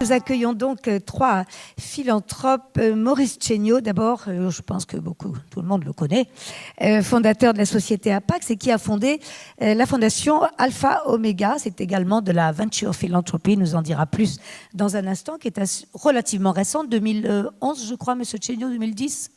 Nous accueillons donc trois philanthropes. Maurice Chéniaud, d'abord, je pense que tout le monde le connaît, fondateur de la société Apax et qui a fondé la fondation Alpha Omega. C'est également de la Venture Philanthropy, nous en dira plus dans un instant, qui est relativement récente, 2011, je crois, Monsieur Chéniaud, 2010.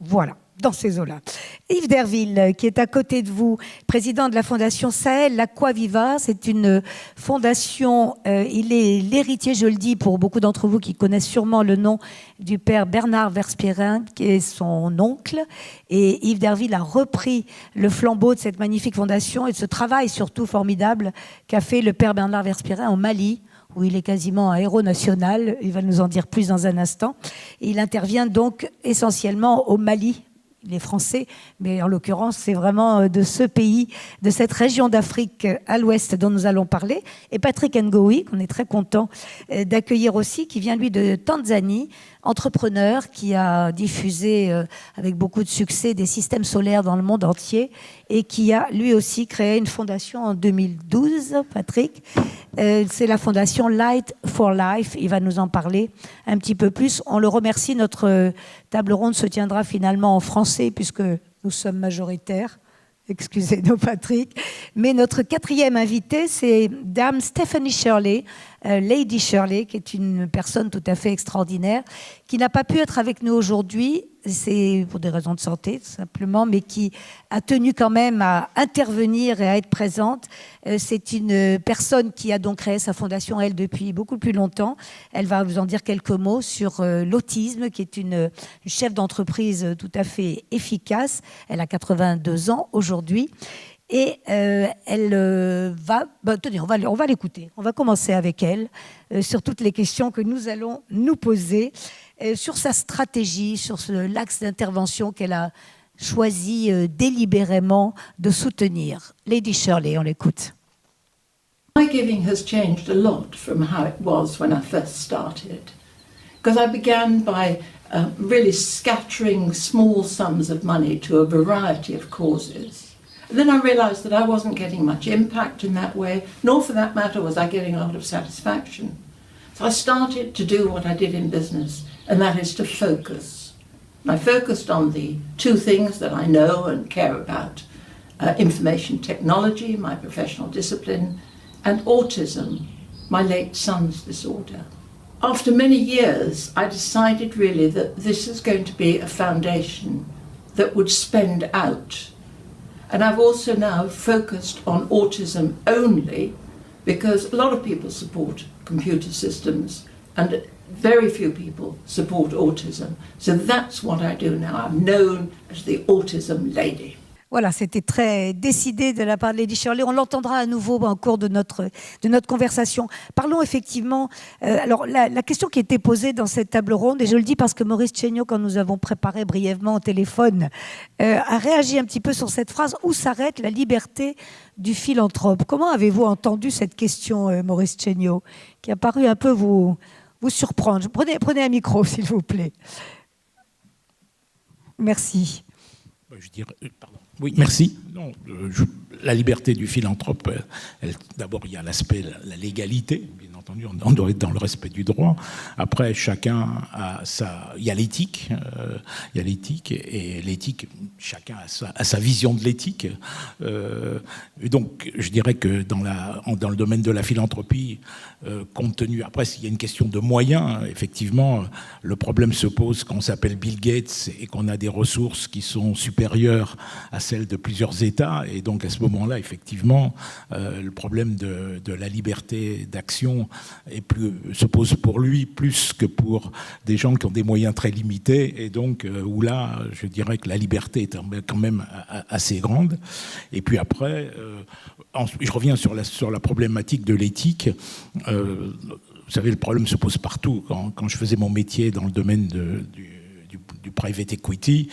Voilà, dans ces eaux-là. Yves Derville, qui est à côté de vous, président de la fondation Sahel l'Aquaviva. C'est une fondation, il est l'héritier, je le dis, pour beaucoup d'entre vous qui connaissent sûrement le nom du père Bernard Verspierin, qui est son oncle. Et Yves Derville a repris le flambeau de cette magnifique fondation et de ce travail surtout formidable qu'a fait le père Bernard Verspierin au Mali, où il est quasiment un héros national. Il va nous en dire plus dans un instant. Et il intervient donc essentiellement au Mali. Il est français, mais en l'occurrence, c'est vraiment de ce pays, de cette région d'Afrique à l'ouest dont nous allons parler. Et Patrick Ngowi, qu'on est très content d'accueillir aussi, qui vient lui de Tanzanie, entrepreneur qui a diffusé avec beaucoup de succès des systèmes solaires dans le monde entier et qui a lui aussi créé une fondation en 2012, Patrick. C'est la fondation Light for Life. Il va nous en parler un petit peu plus. On le remercie. Notre table ronde se tiendra finalement en français puisque nous sommes majoritaires. Excusez-nous, Patrick. Mais notre quatrième invité, c'est Dame Stephanie Shirley, Lady Shirley, qui est une personne tout à fait extraordinaire, qui n'a pas pu être avec nous aujourd'hui, c'est pour des raisons de santé, tout simplement, mais qui a tenu quand même à intervenir et à être présente. C'est une personne qui a donc créé sa fondation, elle, depuis beaucoup plus longtemps. Elle va vous en dire quelques mots sur l'autisme, qui est une chef d'entreprise tout à fait efficace. Elle a 82 ans aujourd'hui. Et elle va... tenez, on va l'écouter. On va commencer avec elle sur toutes les questions que nous allons nous poser, sur sa stratégie, sur l'axe d'intervention qu'elle a choisi délibérément de soutenir. Lady Shirley, on l'écoute. My giving has changed a lot from how it was when I first started. Because I began by really scattering small sums of money to a variety of causes. And then I realised that I wasn't getting much impact in that way, nor for that matter was I getting a lot of satisfaction. So I started to do what I did in business, and that is to focus. And I focused on the two things that I know and care about, information technology, my professional discipline, and autism, my late son's disorder. After many years, I decided really that this is going to be a foundation that would spend out. And I've also now focused on autism only because a lot of people support computer systems and very few people support autism. So that's what I do now. I'm known as the Autism Lady. Voilà, c'était très décidé de la part de Lady Shirley. On l'entendra à nouveau en cours de notre conversation. Parlons effectivement... alors, la question qui était posée dans cette table ronde, et je le dis parce que Maurice Chéniaud, quand nous avons préparé brièvement au téléphone, a réagi un petit peu sur cette phrase « Où s'arrête la liberté du philanthrope ?» Comment avez-vous entendu cette question, Maurice Chéniaud, qui a paru un peu vous surprendre? Prenez un micro, s'il vous plaît. Merci. Je dirais... Pardon. Oui, merci. Non, la liberté du philanthrope, d'abord, il y a l'aspect, la légalité. Bien entendu, on doit être dans le respect du droit. Après, chacun a il y a l'éthique. Et l'éthique, chacun a sa vision de l'éthique. Et donc, je dirais que dans le domaine de la philanthropie, compte tenu... Après, s'il y a une question de moyens, effectivement, le problème se pose quand on s'appelle Bill Gates et qu'on a des ressources qui sont supérieures à celles de plusieurs États. Et donc, à ce moment-là, effectivement, le problème de la liberté d'action se pose pour lui plus que pour des gens qui ont des moyens très limités. Et donc, où là, je dirais que la liberté est quand même assez grande. Et puis après, je reviens sur la problématique de l'éthique. Vous savez, le problème se pose partout. Quand je faisais mon métier dans le domaine du private equity.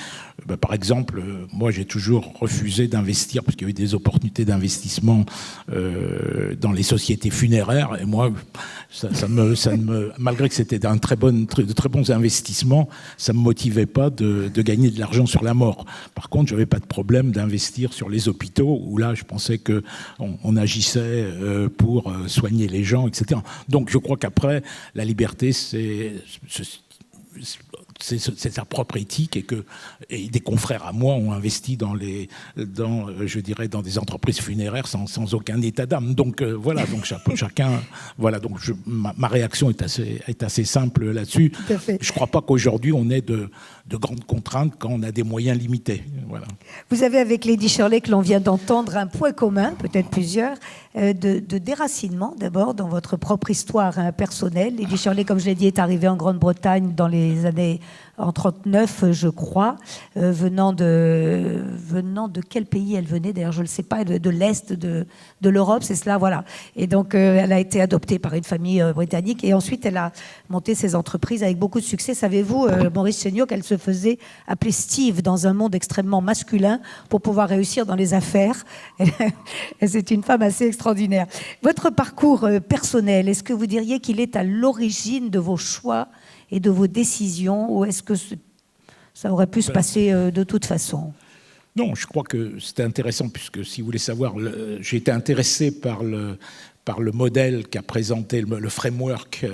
Par exemple, moi j'ai toujours refusé d'investir parce qu'il y avait des opportunités d'investissement dans les sociétés funéraires, et moi malgré que c'était de très bons investissements, ça me motivait pas de gagner de l'argent sur la mort. Par contre, j'avais pas de problème d'investir sur les hôpitaux, où là je pensais que on agissait pour soigner les gens, etc. Donc je crois qu'après, la liberté, c'est sa propre éthique, et des confrères à moi ont investi dans des entreprises funéraires sans aucun état d'âme. Donc voilà, donc chacun, voilà, donc ma réaction est assez simple là-dessus. Je ne crois pas qu'aujourd'hui on ait de grandes contraintes quand on a des moyens limités. Voilà. Vous avez avec Lady Shirley, que l'on vient d'entendre, un point commun, peut-être plusieurs, de déracinement d'abord dans votre propre histoire personnelle. Lady Shirley, comme je l'ai dit, est arrivée en Grande-Bretagne dans les années en 1939, je crois, venant de quel pays elle venait, d'ailleurs je ne le sais pas, de l'Est de l'Europe, c'est cela, voilà. Et donc elle a été adoptée par une famille britannique, et ensuite elle a monté ses entreprises avec beaucoup de succès. Savez-vous, Maurice Chéniaud, qu'elle se faisait appeler Steve dans un monde extrêmement masculin pour pouvoir réussir dans les affaires. C'est une femme assez extraordinaire. Votre parcours personnel, est-ce que vous diriez qu'il est à l'origine de vos choix et de vos décisions, ou est-ce que ça aurait pu se passer de toute façon? Non, je crois que c'était intéressant, puisque si vous voulez savoir, j'ai été intéressé par le modèle qu'a présenté, le framework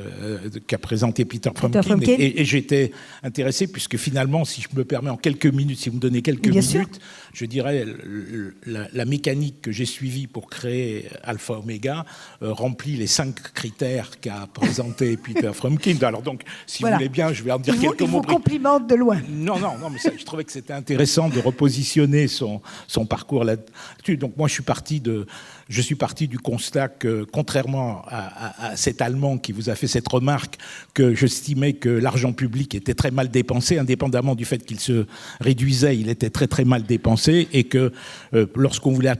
qu'a présenté Peter Fromkin. Et j'étais intéressé, puisque finalement, si je me permets en quelques minutes, si vous me donnez quelques minutes, je dirais la mécanique que j'ai suivie pour créer Alpha Omega remplit les 5 critères qu'a présenté Peter Fromkin. Alors donc, si vous voulez bien, je vais en dire quelques mots. Il vous complimente de loin. Non, mais je trouvais que c'était intéressant de repositionner son parcours là-dessus. Donc moi, je suis parti du constat que, contrairement à cet Allemand qui vous a fait cette remarque, que j'estimais que l'argent public était très mal dépensé, indépendamment du fait qu'il se réduisait, il était très très mal dépensé, et que lorsqu'on voulait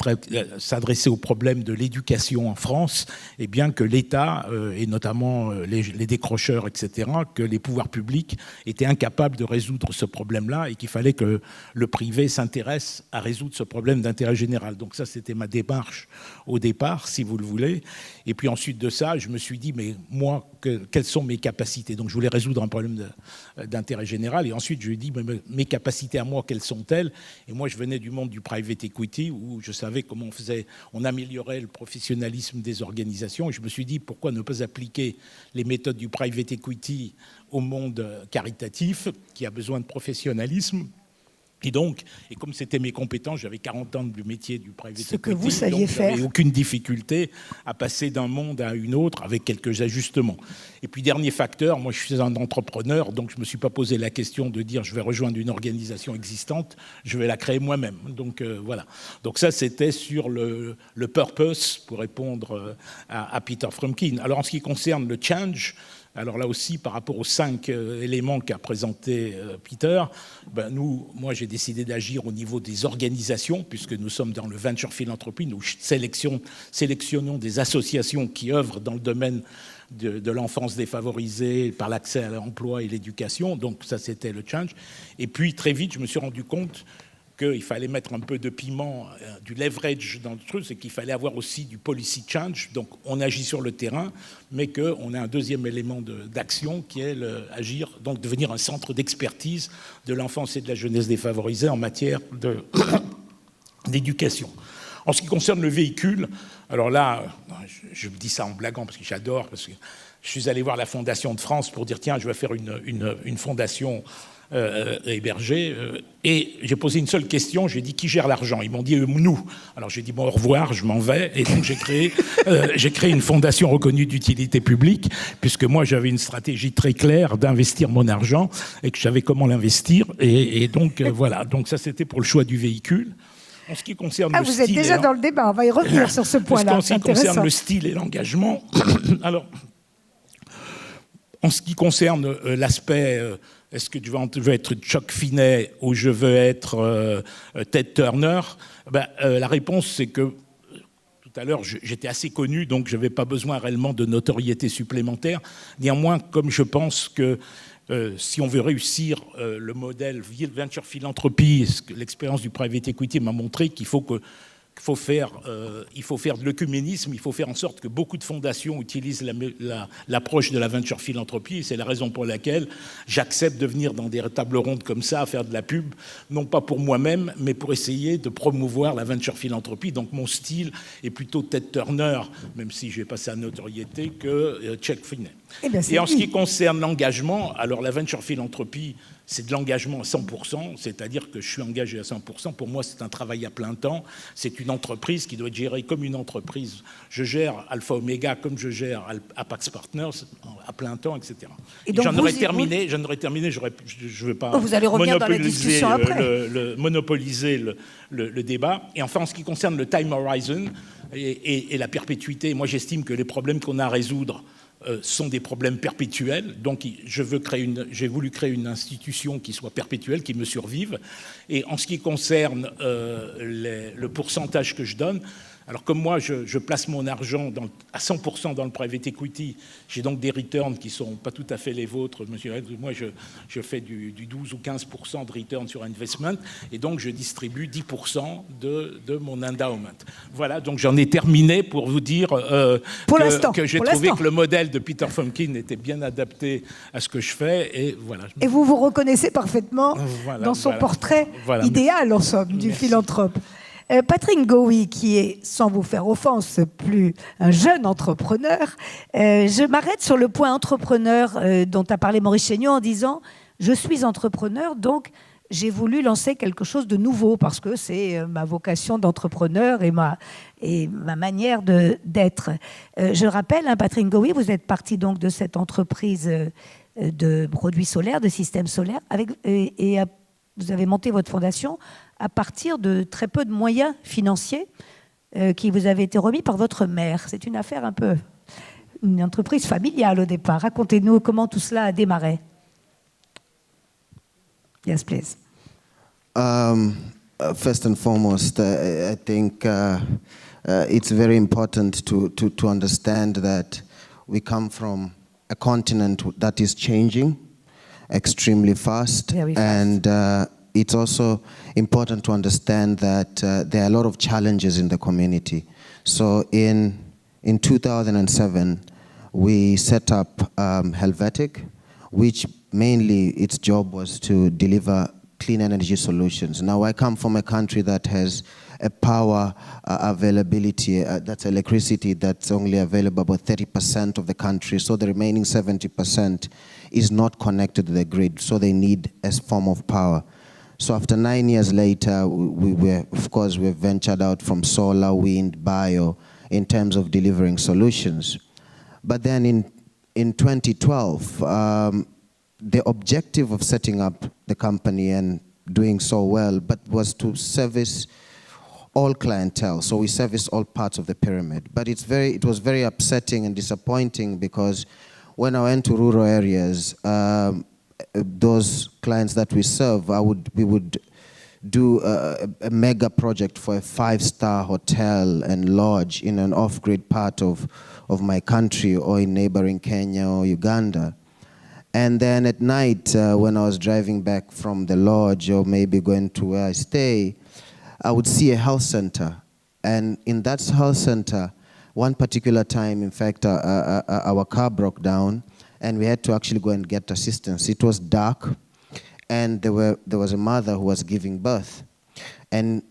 s'adresser au problème de l'éducation en France, eh bien que l'État, et notamment les décrocheurs, etc., que les pouvoirs publics étaient incapables de résoudre ce problème-là, et qu'il fallait que le privé s'intéresse à résoudre ce problème d'intérêt général. Donc ça, c'était ma démarche au départ, si vous le voulez. Et puis ensuite de ça, je me suis dit, mais moi, quelles sont mes capacités? Donc je voulais résoudre un problème d'intérêt général. Et ensuite, je lui ai dit, mais mes capacités à moi, quelles sont-elles? Et moi, je venais du monde du private equity, où je savais comment on améliorait le professionnalisme des organisations. Et je me suis dit, pourquoi ne pas appliquer les méthodes du private equity au monde caritatif, qui a besoin de professionnalisme? Et comme c'était mes compétences, j'avais 40 ans du métier du private equity. Ce que vous saviez faire. J'avais aucune difficulté à passer d'un monde à une autre avec quelques ajustements. Et puis, dernier facteur, moi je suis un entrepreneur, donc je ne me suis pas posé la question de dire je vais rejoindre une organisation existante, je vais la créer moi-même. Donc voilà. Donc ça, c'était sur le purpose, pour répondre à Peter Fromkin. Alors en ce qui concerne le change, alors là aussi, par rapport aux 5 éléments qu'a présenté Peter, moi j'ai décidé d'agir au niveau des organisations, puisque nous sommes dans le venture philanthropy, nous sélectionnons des associations qui œuvrent dans le domaine de l'enfance défavorisée par l'accès à l'emploi et l'éducation. Donc ça, c'était le change. Et puis très vite, je me suis rendu compte qu'il fallait mettre un peu de piment, du leverage dans le truc, c'est qu'il fallait avoir aussi du policy change. Donc on agit sur le terrain, mais qu'on a un deuxième élément d'action qui est agir, donc devenir un centre d'expertise de l'enfance et de la jeunesse défavorisée en matière d'éducation. En ce qui concerne le véhicule, alors là, je dis ça en blaguant parce que j'adore, parce que je suis allé voir la Fondation de France pour dire tiens, je vais faire une fondation hébergé, et j'ai posé une seule question, j'ai dit qui gère l'argent? Ils m'ont dit nous. Alors j'ai dit bon, au revoir, je m'en vais, et donc j'ai créé une fondation reconnue d'utilité publique, puisque moi j'avais une stratégie très claire d'investir mon argent et que je savais comment l'investir, et donc voilà, donc ça c'était pour le choix du véhicule. En ce qui concerne le vous êtes déjà dans le débat, on va y revenir sur ce point-là. En ce qui concerne le style et l'engagement, alors en ce qui concerne l'aspect est-ce que je veux être Chuck Finney ou je veux être Ted Turner? La réponse, c'est que tout à l'heure, j'étais assez connu, donc je n'avais pas besoin réellement de notoriété supplémentaire. Néanmoins, comme je pense que si on veut réussir le modèle venture philanthropie, l'expérience du private equity m'a montré qu'il faut faire de l'œcuménisme, il faut faire en sorte que beaucoup de fondations utilisent l'approche de la venture philanthropie. Et c'est la raison pour laquelle j'accepte de venir dans des tables rondes comme ça, à faire de la pub, non pas pour moi-même, mais pour essayer de promouvoir la venture philanthropie. Donc mon style est plutôt Ted Turner, même si je vais passer à notoriété, que Chuck Finney. Et en ce qui concerne l'engagement, alors la venture philanthropie, c'est de l'engagement à 100%, c'est-à-dire que je suis engagé à 100%. Pour moi, c'est un travail à plein temps. C'est une entreprise qui doit être gérée comme une entreprise. Je gère Alpha Omega comme je gère Apax Partners à plein temps, etc. J'en aurais terminé, je ne veux pas vous allez revenir dans la discussion après. Monopoliser le débat. Et enfin, en ce qui concerne le time horizon et la perpétuité, moi j'estime que les problèmes qu'on a à résoudre sont des problèmes perpétuels. Donc j'ai voulu créer une institution qui soit perpétuelle, qui me survive. Et en ce qui concerne le pourcentage que je donne, alors comme moi je place mon argent à 100% dans le private equity, j'ai donc des returns qui ne sont pas tout à fait les vôtres, monsieur. Moi je fais du 12 ou 15% de return sur investment, et donc je distribue 10% de mon endowment. Voilà, donc j'en ai terminé pour vous dire que j'ai trouvé que le modèle de Peter Fromkin était bien adapté à ce que je fais, et voilà. Et vous vous reconnaissez parfaitement dans son portrait idéal, en somme, du philanthrope. Patrick Ngowi, qui est, sans vous faire offense, plus un jeune entrepreneur, je m'arrête sur le point entrepreneur dont a parlé Maurice Chéniaud en disant « Je suis entrepreneur, donc j'ai voulu lancer quelque chose de nouveau parce que c'est ma vocation d'entrepreneur et ma manière d'être. » Je rappelle, Patrick Ngowi, vous êtes parti donc de cette entreprise de produits solaires, de systèmes solaires, vous avez monté votre fondation à partir de très peu de moyens financiers qui vous avaient été remis par votre mère. C'est une affaire une entreprise familiale au départ. Racontez-nous comment tout cela a démarré. Yes, please. First and foremost, I think it's very important to understand that we come from a continent that is changing extremely fast. Very fast. And it's also important to understand that there are a lot of challenges in the community. So in 2007, we set up Helvetic, which mainly its job was to deliver clean energy solutions. Now, I come from a country that has a power availability, that's electricity that's only available about 30% of the country, so the remaining 70% is not connected to the grid, so they need a form of power. So after 9 years later, we ventured out from solar, wind, bio, in terms of delivering solutions. But then in 2012, the objective of setting up the company and doing so well, but was to service all clientele. So we service all parts of the pyramid. But it was very upsetting and disappointing because when I went to rural areas, those clients that we serve, we would do a mega project for a 5-star hotel and lodge in an off-grid part of my country or in neighboring Kenya or Uganda. And then at night, when I was driving back from the lodge or maybe going to where I stay, I would see a health center. And in that health center, one particular time, in fact, our car broke down and we had to actually go and get assistance. It was dark and there was a mother who was giving birth. And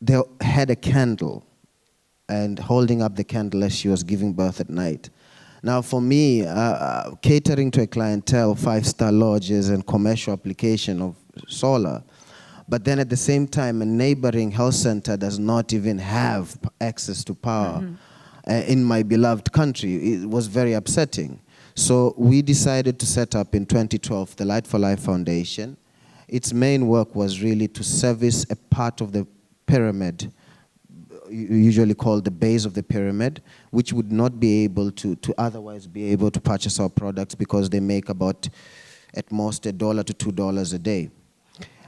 they had a candle and holding up the candle as she was giving birth at night. Now, for me, catering to a clientele, 5-star lodges and commercial application of solar, but then at the same time, a neighboring health center does not even have access to power in my beloved country. It was very upsetting. So we decided to set up in 2012 the Light for Life Foundation. Its main work was really to service a part of the pyramid, usually called the base of the pyramid, which would not be able to otherwise be able to purchase our products because they make about, at most, $1 to $2 a day.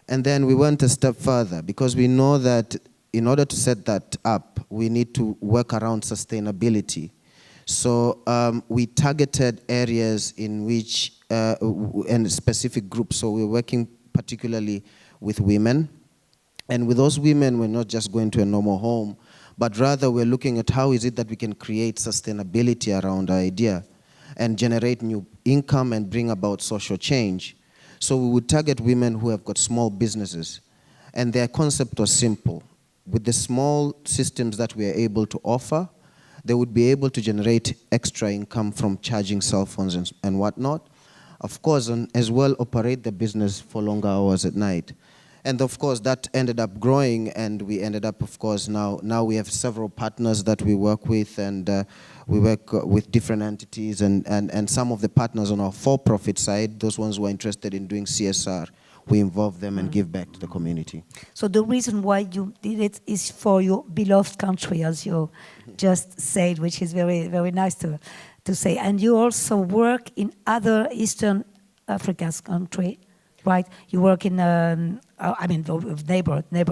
And then we went a step further because we know that in order to set that up, we need to work around sustainability. So we targeted areas in which, and specific groups, so we're working particularly with women. And with those women, we're not just going to a normal home, but rather we're looking at how is it that we can create sustainability around our idea and generate new income and bring about social change. So we would target women who have got small businesses. And their concept was simple. With the small systems that we are able to offer, they would be able to generate extra income from charging cell phones and whatnot. Of course, and as well operate the business for longer hours at night. And of course, that ended up growing, and we ended up, of course, now we have several partners that we work with, and we work with different entities, and some of the partners on our for-profit side, those ones who are interested in doing CSR, we involve them and give back to the community. So the reason why you did it is for your beloved country, as you just said, which is very, very nice to say. And you also work in other Eastern Africa's country, right? You work in, neighbor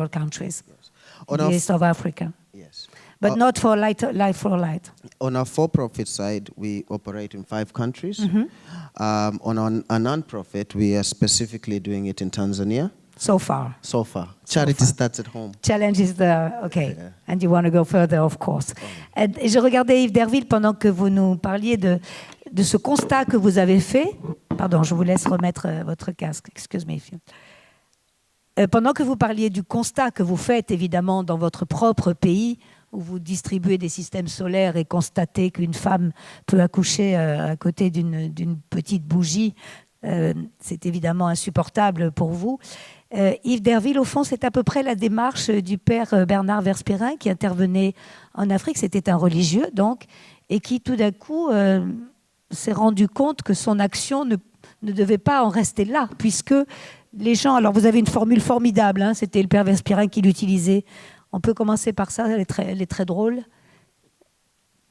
countries, Yes. in the east of Africa. Yes. But not for Light for Light. On our for-profit side, we operate in 5 countries. On a non-profit, we are specifically doing it in Tanzania. So far. So far. Charity starts at home. Challenge is the, okay. Yeah. And you want to go further, of course. Et je regardais Yves Derville pendant que vous nous parliez de ce constat que vous avez fait. Pardon, je vous laisse remettre votre casque. Excuse me. Pendant que vous parliez du constat que vous faites, évidemment, dans votre propre pays, où vous distribuez des systèmes solaires et constatez qu'une femme peut accoucher à côté d'une petite bougie, c'est évidemment insupportable pour vous. Yves Derville, au fond, c'est à peu près la démarche du père Bernard Verspieren qui intervenait en Afrique. C'était un religieux, donc, et qui, tout d'un coup, s'est rendu compte que son action ne devait pas en rester là, puisque les gens... Alors, vous avez une formule formidable, hein, c'était le père Verspieren qui l'utilisait. On peut commencer par ça, elle est très drôle.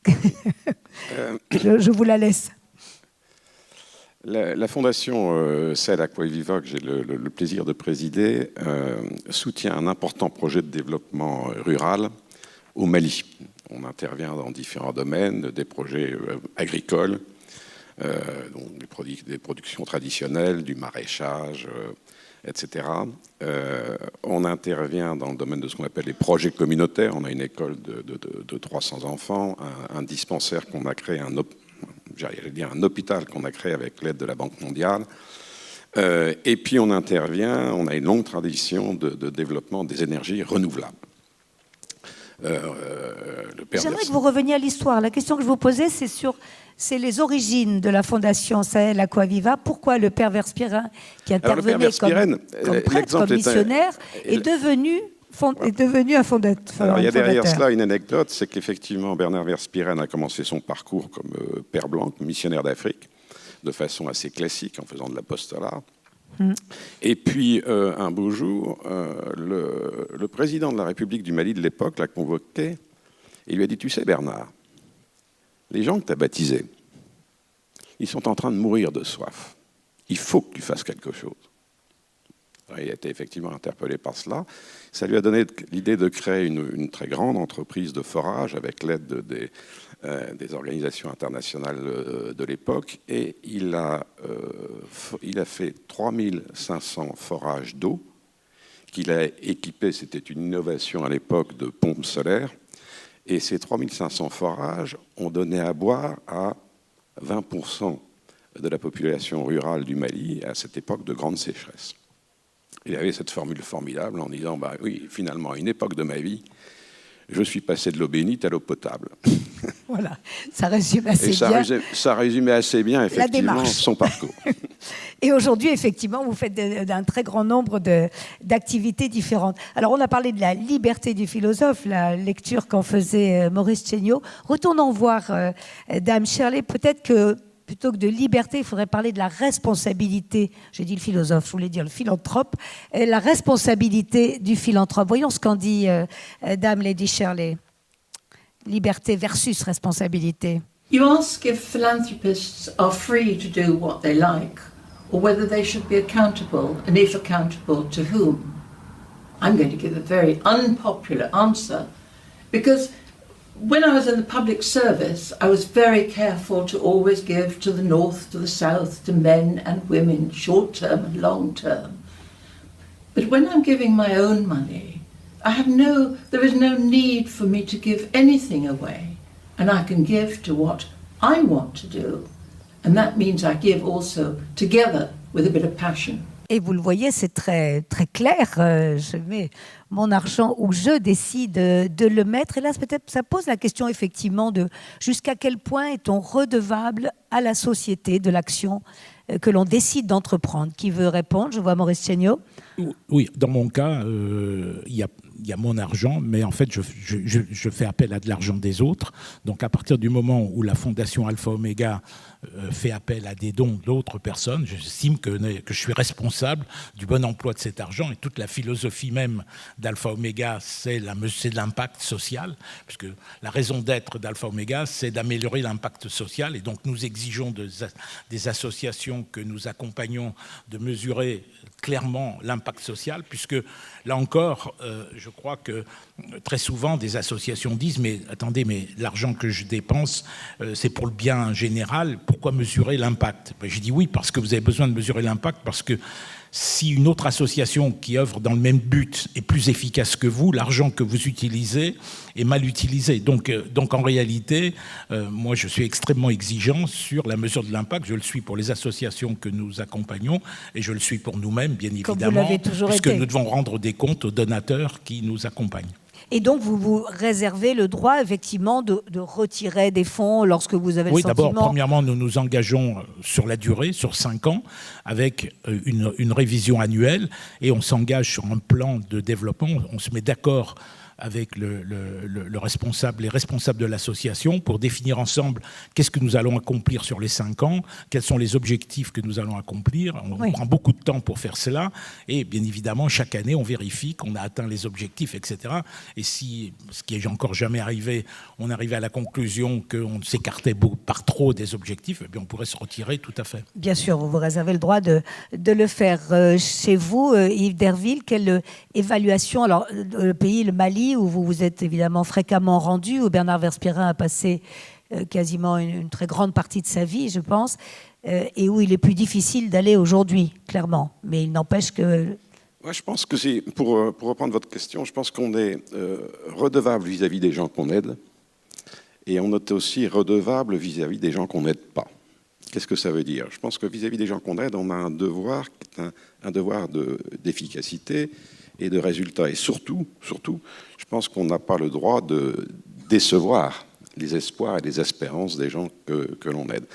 Je vous la laisse. La fondation Cell Aquaviva, que j'ai le plaisir de présider, soutient un important projet de développement rural au Mali. On intervient dans différents domaines, des projets agricoles, donc des productions traditionnelles, du maraîchage, etc. On intervient dans le domaine de ce qu'on appelle les projets communautaires. On a une école de 300 enfants, un dispensaire qu'on a créé, un hôpital qu'on a créé avec l'aide de la Banque mondiale. Et puis on intervient, on a une longue tradition de développement des énergies renouvelables. J'aimerais que vous reveniez à l'histoire. La question que je vous posais, c'est les origines de la fondation Sahel Aquaviva. Pourquoi le père Verspieren, qui intervenait comme prêtre, comme missionnaire, est devenu un fondateur? Alors, il y a derrière cela une anecdote, c'est qu'effectivement Bernard Verspieren a commencé son parcours comme père blanc, comme missionnaire d'Afrique, de façon assez classique, en faisant de l'apostolat. Et puis, un beau jour, le président de la République du Mali de l'époque l'a convoqué et lui a dit « Tu sais, Bernard, les gens que tu as baptisés, ils sont en train de mourir de soif. Il faut que tu fasses quelque chose. » Il a été effectivement interpellé par cela. Ça lui a donné l'idée de créer une très grande entreprise de forage avec l'aide des organisations internationales de l'époque. Et il a fait 3500 forages d'eau qu'il a équipés, c'était une innovation à l'époque, de pompes solaires. Et ces 3500 forages ont donné à boire à 20% de la population rurale du Mali à cette époque de grande sécheresse. Il avait cette formule formidable en disant « oui, finalement, à une époque de ma vie, je suis passé de l'eau bénite à l'eau potable. » Voilà, ça résume assez bien. Ça résumait assez bien, effectivement, son parcours. Et aujourd'hui, effectivement, vous faites d'un très grand nombre d'activités différentes. Alors, on a parlé de la liberté du philosophe, la lecture qu'en faisait Maurice Chéniaud. Retournons voir Dame Shirley. Peut-être que plutôt que de liberté, il faudrait parler de la responsabilité. J'ai dit le philosophe, je voulais dire le philanthrope. La responsabilité du philanthrope. Voyons ce qu'en dit Dame Lady Shirley. Liberté versus responsabilité. You ask if philanthropists are free to do what they like, or whether they should be accountable, and if accountable, to whom. I'm going to give a very unpopular answer, because when I was in the public service, I was very careful to always give to the north, to the south, to men and women, short term and long term. But when I'm giving my own money, there is no need for me to give anything away, and I can give to what I want to do, and that means I give also together with a bit of passion. Et vous le voyez, c'est très, très clair. Je mets mon argent où je décide de le mettre. Et là, peut-être, ça pose la question effectivement de jusqu'à quel point est-on redevable à la société de l'action que l'on décide d'entreprendre. Qui veut répondre? Je vois Maurice Chéniaud. Oui, dans mon cas, il y a mon argent, mais en fait, je fais appel à de l'argent des autres. Donc, à partir du moment où la Fondation Alpha Omega fait appel à des dons d'autres personnes, j'estime que je suis responsable du bon emploi de cet argent. Et toute la philosophie même d'Alpha Omega, c'est de l'impact social, puisque la raison d'être d'Alpha Omega, c'est d'améliorer l'impact social. Et donc, nous exigeons des associations que nous accompagnons de mesurer clairement l'impact social, puisque là encore, je crois que très souvent des associations disent mais attendez, mais l'argent que je dépense, c'est pour le bien général, pourquoi mesurer l'impact? J'ai dit oui, parce que vous avez besoin de mesurer l'impact, parce que si une autre association qui œuvre dans le même but est plus efficace que vous, l'argent que vous utilisez est mal utilisé. Donc en réalité, moi je suis extrêmement exigeant sur la mesure de l'impact. Je le suis pour les associations que nous accompagnons et je le suis pour nous-mêmes, bien évidemment, puisque nous devons rendre des comptes aux donateurs qui nous accompagnent. Et donc, vous vous réservez le droit, effectivement, de retirer des fonds lorsque vous avez le sentiment... Oui, d'abord, premièrement, nous nous engageons sur la durée, sur 5 ans, avec une révision annuelle, et on s'engage sur un plan de développement. On se met d'accord avec le responsable, les responsables de l'association pour définir ensemble qu'est-ce que nous allons accomplir sur les 5 ans, quels sont les objectifs que nous allons accomplir. On prend beaucoup de temps pour faire cela et bien évidemment, chaque année, on vérifie qu'on a atteint les objectifs, etc. Et si, ce qui n'est encore jamais arrivé, on arrivait à la conclusion qu'on s'écartait par trop des objectifs, eh bien, on pourrait se retirer tout à fait. Bien sûr, vous vous réservez le droit de le faire. Chez vous, Yves Derville, quelle évaluation, alors le pays, le Mali, où vous vous êtes évidemment fréquemment rendu, où Bernard Verspieren a passé quasiment une très grande partie de sa vie, je pense, et où il est plus difficile d'aller aujourd'hui, clairement. Mais il n'empêche que... Ouais, je pense que c'est, pour reprendre votre question, je pense qu'on est redevable vis-à-vis des gens qu'on aide, et on est aussi redevable vis-à-vis des gens qu'on n'aide pas. Qu'est-ce que ça veut dire? Je pense que vis-à-vis des gens qu'on aide, on a un devoir qui est un devoir d'efficacité et de résultats. Et surtout, je pense qu'on n'a pas le droit de décevoir les espoirs et les espérances des gens que l'on aide.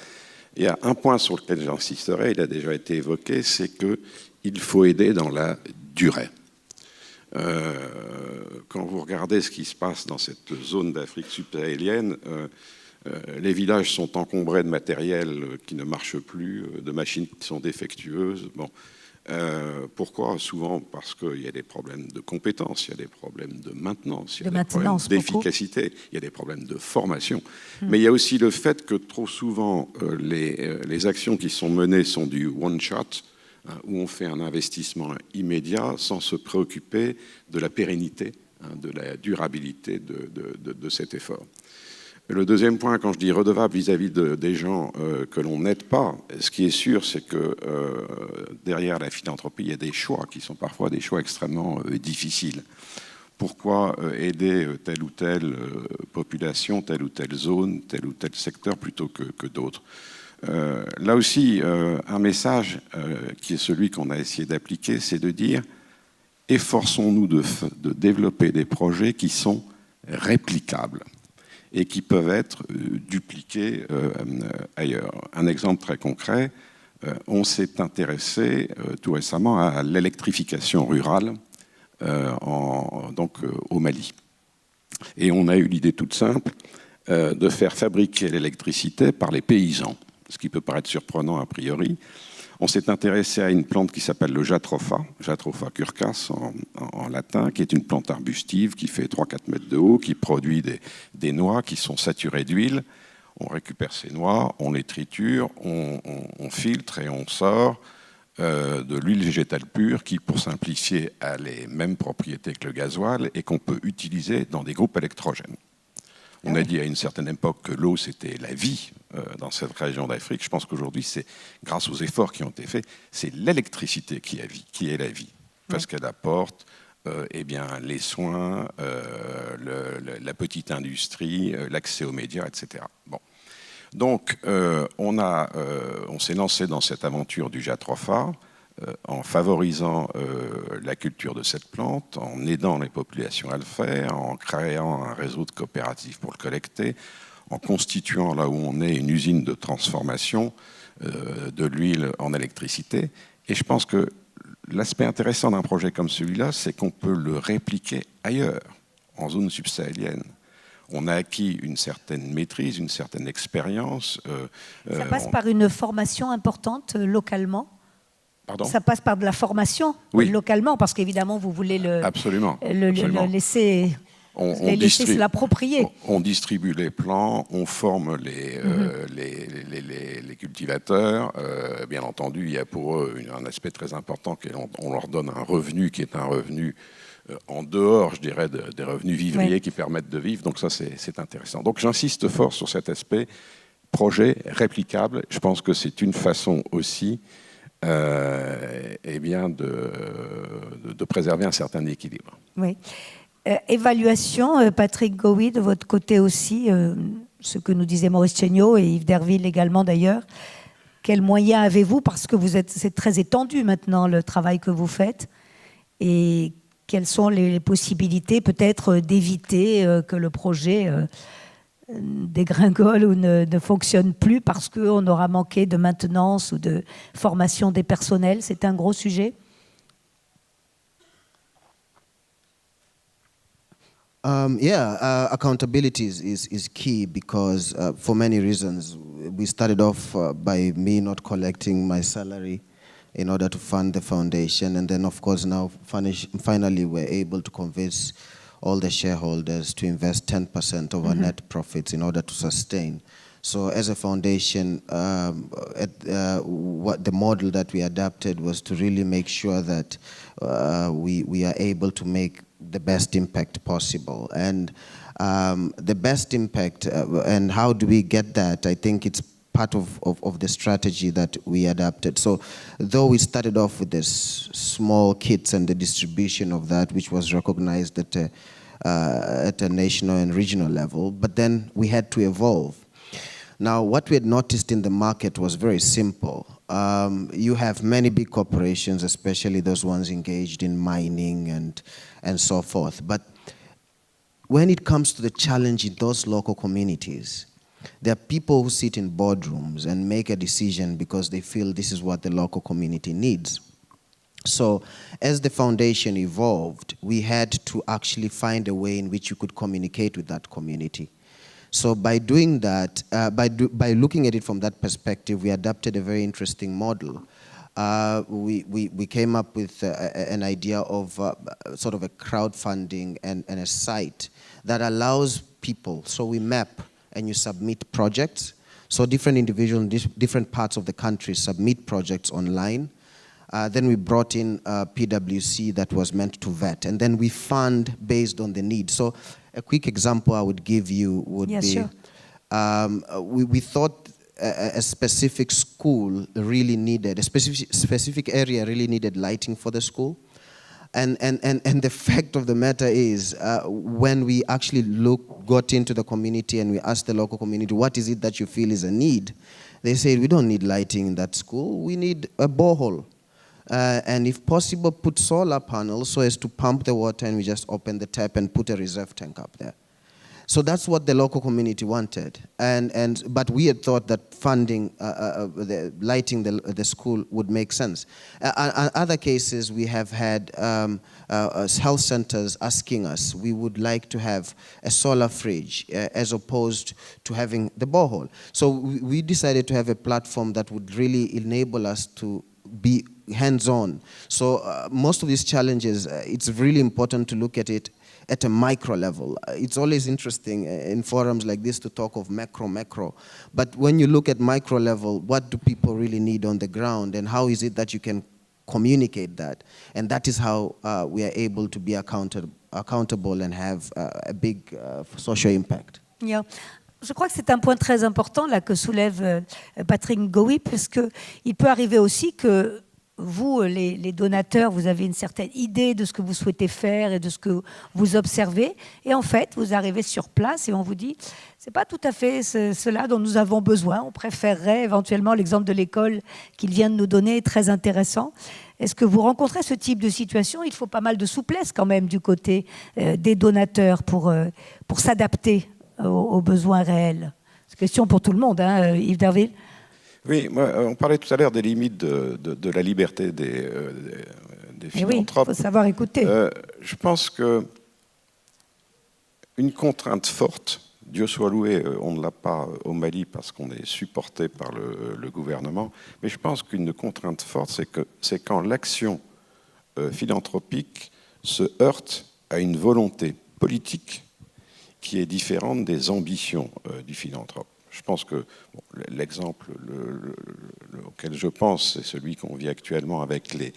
Il y a un point sur lequel j'insisterai, il a déjà été évoqué, c'est qu'il faut aider dans la durée. Quand vous regardez ce qui se passe dans cette zone d'Afrique subsahélienne, les villages sont encombrés de matériel qui ne marche plus, de machines qui sont défectueuses. Bon. Pourquoi? Souvent parce qu'il y a des problèmes de compétences, il y a des problèmes de maintenance, il y a des problèmes d'efficacité, il y a des problèmes de formation. Mais il y a aussi le fait que trop souvent, les actions qui sont menées sont du one-shot, où on fait un investissement immédiat sans se préoccuper de la pérennité, de la durabilité de cet effort. Le deuxième point, quand je dis redevable vis-à-vis des gens que l'on n'aide pas, ce qui est sûr, c'est que derrière la philanthropie, il y a des choix qui sont parfois des choix extrêmement difficiles. Pourquoi aider telle ou telle population, telle ou telle zone, tel ou tel secteur plutôt que d'autres? Là aussi, un message qui est celui qu'on a essayé d'appliquer, c'est de dire efforçons-nous de développer des projets qui sont réplicables et qui peuvent être dupliqués ailleurs. Un exemple très concret, on s'est intéressé tout récemment à l'électrification rurale au Mali. Et on a eu l'idée toute simple de faire fabriquer l'électricité par les paysans, ce qui peut paraître surprenant a priori. On s'est intéressé à une plante qui s'appelle le Jatropha curcas en latin, qui est une plante arbustive qui fait 3-4 mètres de haut, qui produit des noix qui sont saturées d'huile. On récupère ces noix, on les triture, on filtre et on sort de l'huile végétale pure qui, pour simplifier, a les mêmes propriétés que le gasoil et qu'on peut utiliser dans des groupes électrogènes. On a dit à une certaine époque que l'eau, c'était la vie dans cette région d'Afrique. Je pense qu'aujourd'hui, c'est grâce aux efforts qui ont été faits, c'est l'électricité qui est la vie, parce qu'elle apporte eh bien, les soins, la petite industrie, l'accès aux médias, etc. Bon. Donc, on s'est lancé dans cette aventure du jatropha en favorisant la culture de cette plante, en aidant les populations à le faire, en créant un réseau de coopératives pour le collecter, en constituant là où on est une usine de transformation de l'huile en électricité. Et je pense que l'aspect intéressant d'un projet comme celui-là, c'est qu'on peut le répliquer ailleurs, en zone subsahélienne. On a acquis une certaine maîtrise, une certaine expérience. Ça passe par une formation importante localement. Pardon ? Ça passe par de la formation localement, parce qu'évidemment, vous voulez le laisser se l'approprier. On distribue les plants, on forme les cultivateurs. Bien entendu, il y a pour eux un aspect très important, on leur donne un revenu qui est un revenu en dehors, je dirais, des revenus vivriers qui permettent de vivre. Donc ça, c'est intéressant. Donc j'insiste fort sur cet aspect projet réplicable. Je pense que c'est une façon aussi eh bien de préserver un certain équilibre. Oui. Évaluation, Patrick Gowi, de votre côté aussi, ce que nous disait Maurice Chéniaud et Yves Derville également d'ailleurs. Quels moyens avez-vous? Parce que c'est très étendu maintenant le travail que vous faites. Et quelles sont les possibilités peut-être d'éviter que le projet dégringole ou ne fonctionne plus parce qu'on aura manqué de maintenance ou de formation des personnels? C'est un gros sujet. Accountability is key because for many reasons. We started off by me not collecting my salary in order to fund the foundation, and then of course now finally we're able to convince all the shareholders to invest 10% of our net profits in order to sustain. So as a foundation, what the model that we adapted was to really make sure that we are able to make the best impact possible. And the best impact, and how do we get that? I think it's part of the strategy that we adapted. So though we started off with this small kits and the distribution of that, which was recognized at a national and regional level, but then we had to evolve. Now, what we had noticed in the market was very simple. You have many big corporations, especially those ones engaged in mining and so forth. But when it comes to the challenge in those local communities, there are people who sit in boardrooms and make a decision because they feel this is what the local community needs. So as the foundation evolved, we had to actually find a way in which you could communicate with that community. So by doing that, by looking at it from that perspective, we adapted a very interesting model. We came up with an idea of sort of a crowdfunding and a site that allows people, so we map and you submit projects. So different individuals in different parts of the country submit projects online. Then we brought in PwC that was meant to vet, and then we fund based on the need. So a quick example I would give you would be, sure. We thought a specific school really needed, a specific area really needed lighting for the school. And the fact of the matter is, when we actually got into the community and we asked the local community, what is it that you feel is a need? They said, we don't need lighting in that school, we need a borehole. And if possible, put solar panels so as to pump the water, and we just open the tap and put a reserve tank up there. So that's what the local community wanted. But we had thought that funding, lighting the school would make sense. In other cases, we have had health centers asking us, we would like to have a solar fridge as opposed to having the borehole. So we decided to have a platform that would really enable us to be hands-on. So most of these challenges, it's really important to look at it at a micro level. It's always interesting in forums like this to talk of macro. But when you look at micro level, what do people really need on the ground, and how is it that you can communicate that? And that is how we are able to be accountable and have a big social impact. Yeah. Je crois que c'est un point très important là, que soulève Patrick Ngowi, puisqu'il peut arriver aussi que vous, les donateurs, vous avez une certaine idée de ce que vous souhaitez faire et de ce que vous observez. Et en fait, vous arrivez sur place et on vous dit, c'est pas tout à fait cela dont nous avons besoin. On préférerait éventuellement l'exemple de l'école qu'il vient de nous donner, est très intéressant. Est-ce que vous rencontrez ce type de situation? Il faut pas mal de souplesse quand même du côté des donateurs pour s'adapter aux besoins réels. C'est une question pour tout le monde, hein, Yves Derville. Oui, on parlait tout à l'heure des limites de la liberté des philanthropes. Oui, il faut savoir écouter. Je pense qu'une contrainte forte, Dieu soit loué, on ne l'a pas au Mali parce qu'on est supporté par le gouvernement, mais je pense qu'une contrainte forte, c'est quand l'action philanthropique se heurte à une volonté politique qui est différente des ambitions du philanthrope. Je pense que l'exemple auquel je pense, c'est celui qu'on vit actuellement avec les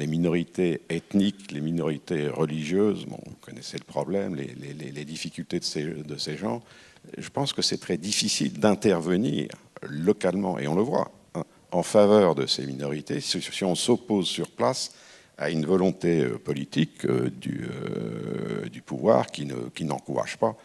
minorités ethniques, les minorités religieuses. Bon, vous connaissez le problème, les difficultés de ces gens. Je pense que c'est très difficile d'intervenir localement, et on le voit, hein, en faveur de ces minorités, si on s'oppose sur place à une volonté politique du pouvoir qui n'encourage pas.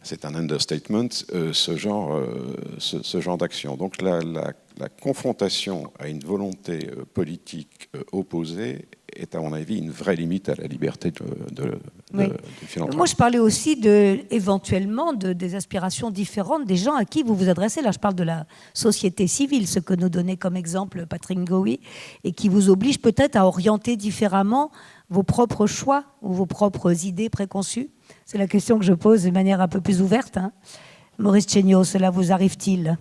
C'est un understatement, ce genre d'action. Donc la confrontation à une volonté politique opposée est, à mon avis, une vraie limite à la liberté du philanthrope. Moi, je parlais aussi éventuellement des aspirations différentes des gens à qui vous vous adressez. Là, je parle de la société civile, ce que nous donnait comme exemple Patrick Ngowi, et qui vous oblige peut-être à orienter différemment vos propres choix ou vos propres idées préconçues. C'est la question que je pose de manière un peu plus ouverte. Hein. Maurice Chéniaud, cela vous arrive-t-il ?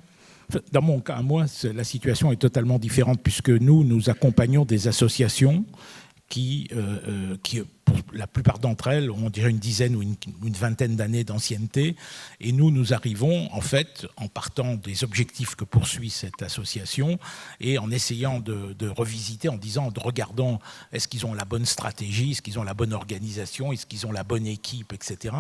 Dans mon cas, moi, la situation est totalement différente puisque nous accompagnons des associations qui pour la plupart d'entre elles, on dirait une dizaine ou une vingtaine d'années d'ancienneté. Et nous arrivons, en fait, en partant des objectifs que poursuit cette association et en essayant de revisiter, en regardant est-ce qu'ils ont la bonne stratégie, est-ce qu'ils ont la bonne organisation, est-ce qu'ils ont la bonne équipe, etc.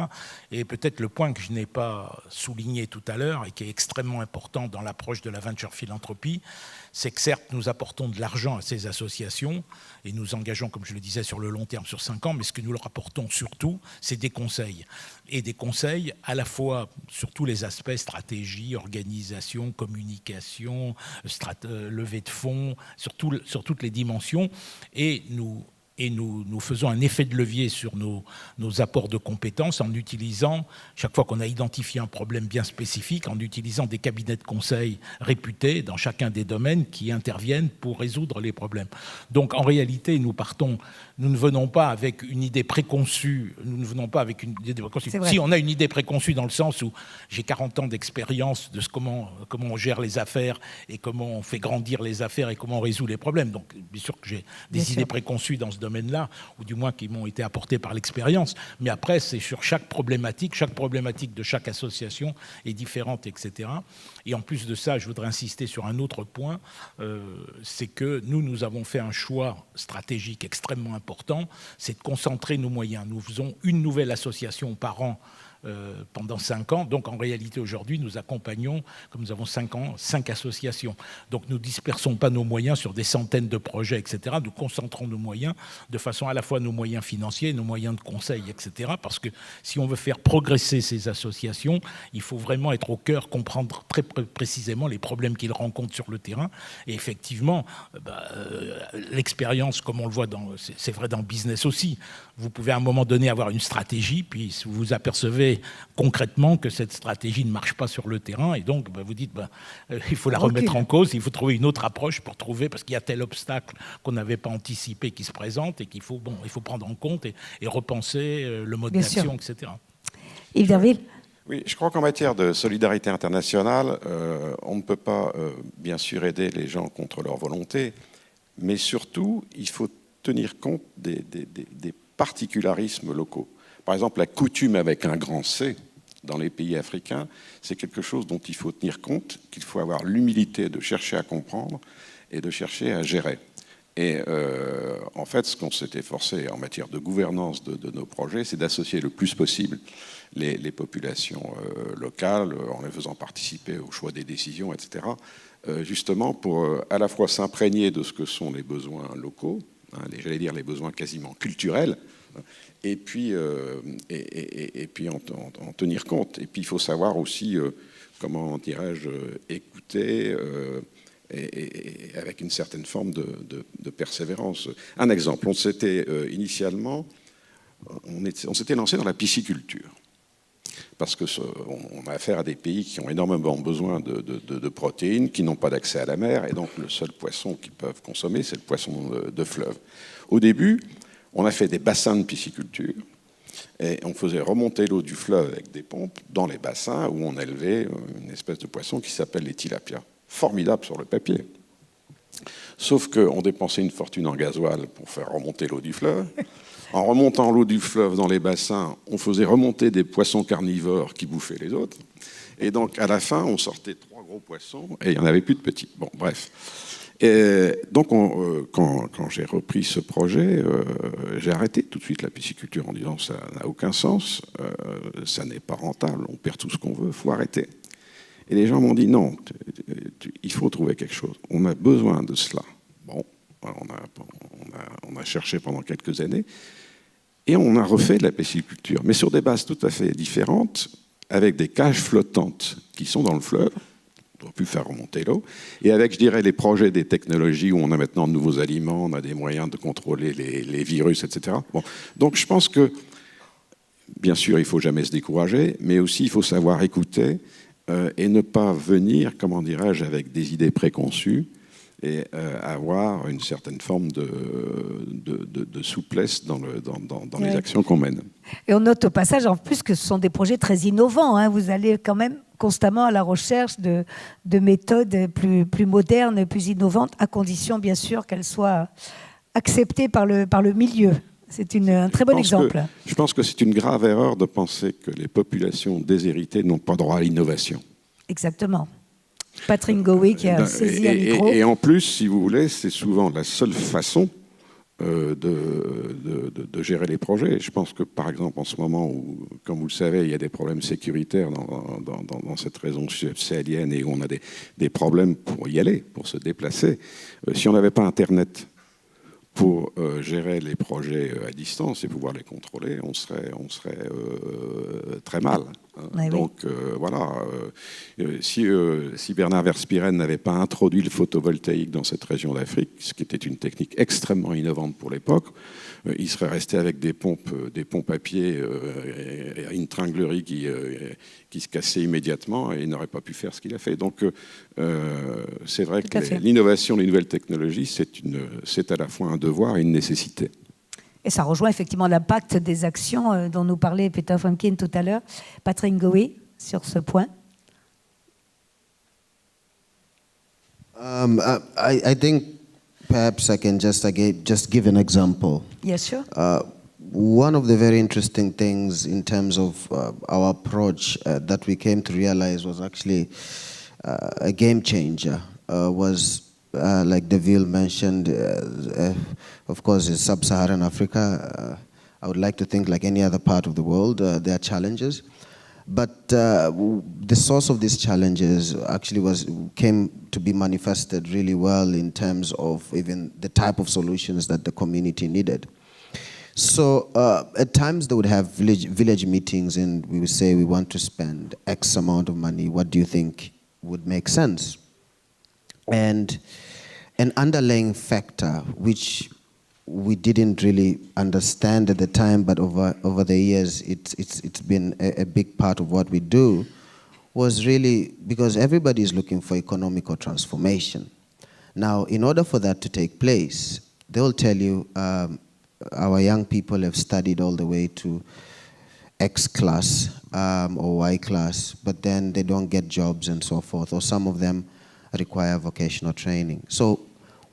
Et peut-être le point que je n'ai pas souligné tout à l'heure et qui est extrêmement important dans l'approche de la venture philanthropie, c'est que certes, nous apportons de l'argent à ces associations et nous engageons, comme je le disais, sur le long terme, sur 5 ans, mais ce que nous leur apportons surtout, c'est des conseils. Et des conseils à la fois sur tous les aspects, stratégie, organisation, communication, levée de fonds, sur toutes les dimensions. Et nous faisons un effet de levier sur nos apports de compétences en utilisant, chaque fois qu'on a identifié un problème bien spécifique, en utilisant des cabinets de conseil réputés dans chacun des domaines qui interviennent pour résoudre les problèmes. Donc en réalité, nous ne venons pas avec une idée préconçue. Si on a une idée préconçue dans le sens où j'ai 40 ans d'expérience de comment on gère les affaires et comment on fait grandir les affaires et comment on résout les problèmes. Donc bien sûr que j'ai des idées préconçues dans ce domaine-là, ou du moins qui m'ont été apportées par l'expérience. Mais après, c'est sur chaque problématique de chaque association est différente, etc. Et en plus de ça, je voudrais insister sur un autre point, c'est que nous avons fait un choix stratégique extrêmement important, c'est de concentrer nos moyens. Nous faisons une nouvelle association par an pendant 5 ans. Donc en réalité aujourd'hui nous accompagnons, comme nous avons 5 ans, 5 associations. Donc nous ne dispersons pas nos moyens sur des centaines de projets, etc. Nous concentrons nos moyens de façon à la fois nos moyens financiers, nos moyens de conseil, etc. Parce que si on veut faire progresser ces associations, il faut vraiment être au cœur, comprendre très précisément les problèmes qu'ils rencontrent sur le terrain. Et effectivement, l'expérience, comme on le voit, c'est vrai dans le business aussi, vous pouvez à un moment donné avoir une stratégie, puis vous vous apercevez concrètement que cette stratégie ne marche pas sur le terrain, et donc vous dites il faut la remettre en cause, il faut trouver une autre approche pour trouver, parce qu'il y a tel obstacle qu'on n'avait pas anticipé qui se présente et qu'il faut, il faut prendre en compte et repenser le mode d'action, etc. Yves Derville. Oui, je crois qu'en matière de solidarité internationale, on ne peut pas bien sûr aider les gens contre leur volonté, mais surtout il faut tenir compte des particularismes locaux. Par exemple, la coutume avec un grand C dans les pays africains, c'est quelque chose dont il faut tenir compte, qu'il faut avoir l'humilité de chercher à comprendre et de chercher à gérer. Et en fait, ce qu'on s'est efforcé en matière de gouvernance de nos projets, c'est d'associer le plus possible les populations locales en les faisant participer au choix des décisions, etc., justement pour à la fois s'imprégner de ce que sont les besoins locaux, hein, j'allais dire les besoins quasiment culturels, et puis en tenir compte. Et puis il faut savoir aussi, comment dirais-je, écouter et avec une certaine forme de persévérance. Un exemple, on s'était initialement, on s'était lancé dans la pisciculture. Parce qu'on a affaire à des pays qui ont énormément besoin de protéines, qui n'ont pas d'accès à la mer, et donc le seul poisson qu'ils peuvent consommer, c'est le poisson de fleuve. Au début, on a fait des bassins de pisciculture, et on faisait remonter l'eau du fleuve avec des pompes dans les bassins où on élevait une espèce de poisson qui s'appelle les tilapias. Formidable sur le papier. Sauf qu'on dépensait une fortune en gasoil pour faire remonter l'eau du fleuve. En remontant l'eau du fleuve dans les bassins, on faisait remonter des poissons carnivores qui bouffaient les autres. Et donc, à la fin, on sortait 3 gros poissons et il n'y en avait plus de petits. Bon, bref. Et donc, quand j'ai repris ce projet, j'ai arrêté tout de suite la pisciculture en disant ça n'a aucun sens, ça n'est pas rentable, on perd tout ce qu'on veut, il faut arrêter. Et les gens m'ont dit non, il faut trouver quelque chose, on a besoin de cela. Bon, on a cherché pendant quelques années et on a refait de la pisciculture, mais sur des bases tout à fait différentes, avec des cages flottantes qui sont dans le fleuve. On ne doit plus faire remonter l'eau. Et avec, je dirais, les projets des technologies où on a maintenant de nouveaux aliments, on a des moyens de contrôler les virus, etc. Bon. Donc je pense que, bien sûr, il ne faut jamais se décourager, mais aussi il faut savoir écouter et ne pas venir, comment dirais-je, avec des idées préconçues et avoir une certaine forme de souplesse dans les actions qu'on mène. Et on note au passage, en plus, que ce sont des projets très innovants. Hein. Vous allez quand même constamment à la recherche de méthodes plus modernes, plus innovantes, à condition, bien sûr, qu'elles soient acceptées par le milieu. C'est un très bon exemple. Je pense que c'est une grave erreur de penser que les populations déshéritées n'ont pas droit à l'innovation. Exactement. Patrick Ngowi qui a saisi un micro. Et en plus, si vous voulez, c'est souvent la seule façon de gérer les projets. Je pense que, par exemple, en ce moment où, comme vous le savez, il y a des problèmes sécuritaires dans cette région sahélienne et où on a des problèmes pour y aller, pour se déplacer, si on n'avait pas Internet pour gérer les projets à distance et pouvoir les contrôler, on serait très mal. Ouais, donc voilà, si Bernard Verspieren n'avait pas introduit le photovoltaïque dans cette région d'Afrique, ce qui était une technique extrêmement innovante pour l'époque, il serait resté avec des pompes à pied, une tringlerie qui se cassait immédiatement et il n'aurait pas pu faire ce qu'il a fait. Donc c'est vrai que l'innovation, les nouvelles technologies, c'est à la fois un devoir et une nécessité. Et ça rejoint effectivement l'impact des actions dont nous parlait Peter Fromkin tout à l'heure. Patrick Ngowi, sur ce point. I think perhaps I can just give an example. Yes, sure. One of the very interesting things in terms of our approach that we came to realize was actually a game changer. Like Deville mentioned, of course, in sub-Saharan Africa, I would like to think like any other part of the world, there are challenges. But the source of these challenges actually came to be manifested really well in terms of even the type of solutions that the community needed. So at times they would have village meetings and we would say we want to spend X amount of money. What do you think would make sense? And an underlying factor, which we didn't really understand at the time, but over the years, it's been a big part of what we do, was really because everybody is looking for economical transformation. Now, in order for that to take place, they'll tell you our young people have studied all the way to X class or Y class, but then they don't get jobs and so forth, or some of them require vocational training. So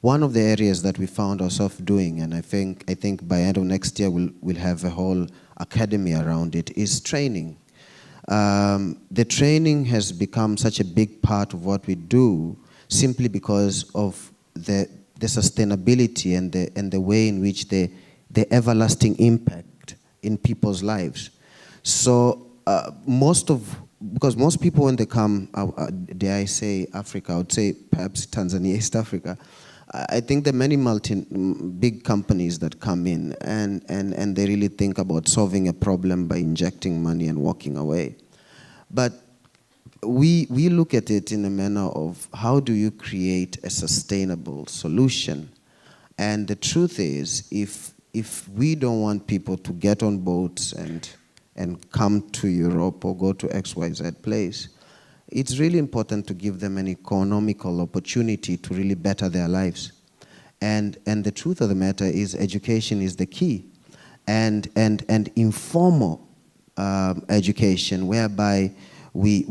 one of the areas that we found ourselves doing, and I think by end of next year we'll have a whole academy around it is training. The training has become such a big part of what we do simply because of the sustainability and the way in which the everlasting impact in people's lives. So because most people when they come, dare I say Africa, I would say perhaps Tanzania, East Africa, I think there are many big companies that come in and they really think about solving a problem by injecting money and walking away. But we look at it in a manner of how do you create a sustainable solution? And the truth is, if we don't want people to get on boats and come to Europe or go to XYZ place, it's really important to give them an economical opportunity to really better their lives. And the truth of the matter is education is the key. And informal education, whereby we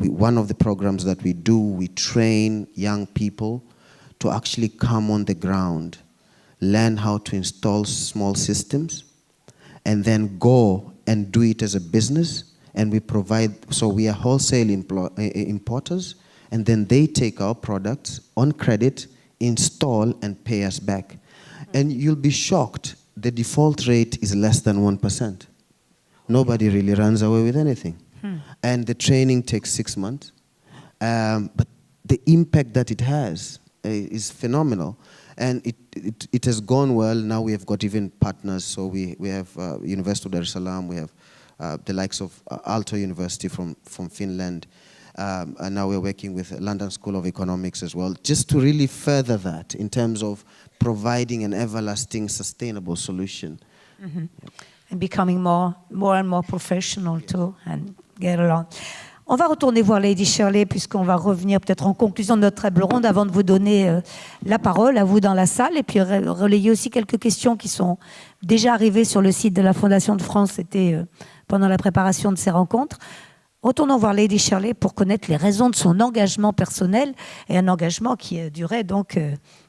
one of the programs that we do, we train young people to actually come on the ground, learn how to install small systems, and then go and do it as a business. And we provide, so we are wholesale importers, and then they take our products on credit, install, and pay us back. And you'll be shocked, the default rate is less than 1%. Nobody really runs away with anything. And the training takes 6 months. But the impact that it has is phenomenal. And it has gone well. Now we have got even partners. So we have University of Dar es Salaam, we have the likes of Aalto University from Finland, and now we're working with London School of Economics as well, just to really further that in terms of providing an everlasting, sustainable solution. Mm-hmm. And becoming more and more professional too, and get along. On va retourner voir Lady Shirley, puisqu'on va revenir peut-être en conclusion de notre table ronde avant de vous donner la parole, à vous dans la salle, et puis relayer aussi quelques questions qui sont déjà arrivées sur le site de la Fondation de France, c'était pendant la préparation de ces rencontres. Retournons voir Lady Shirley pour connaître les raisons de son engagement personnel, et un engagement qui a duré donc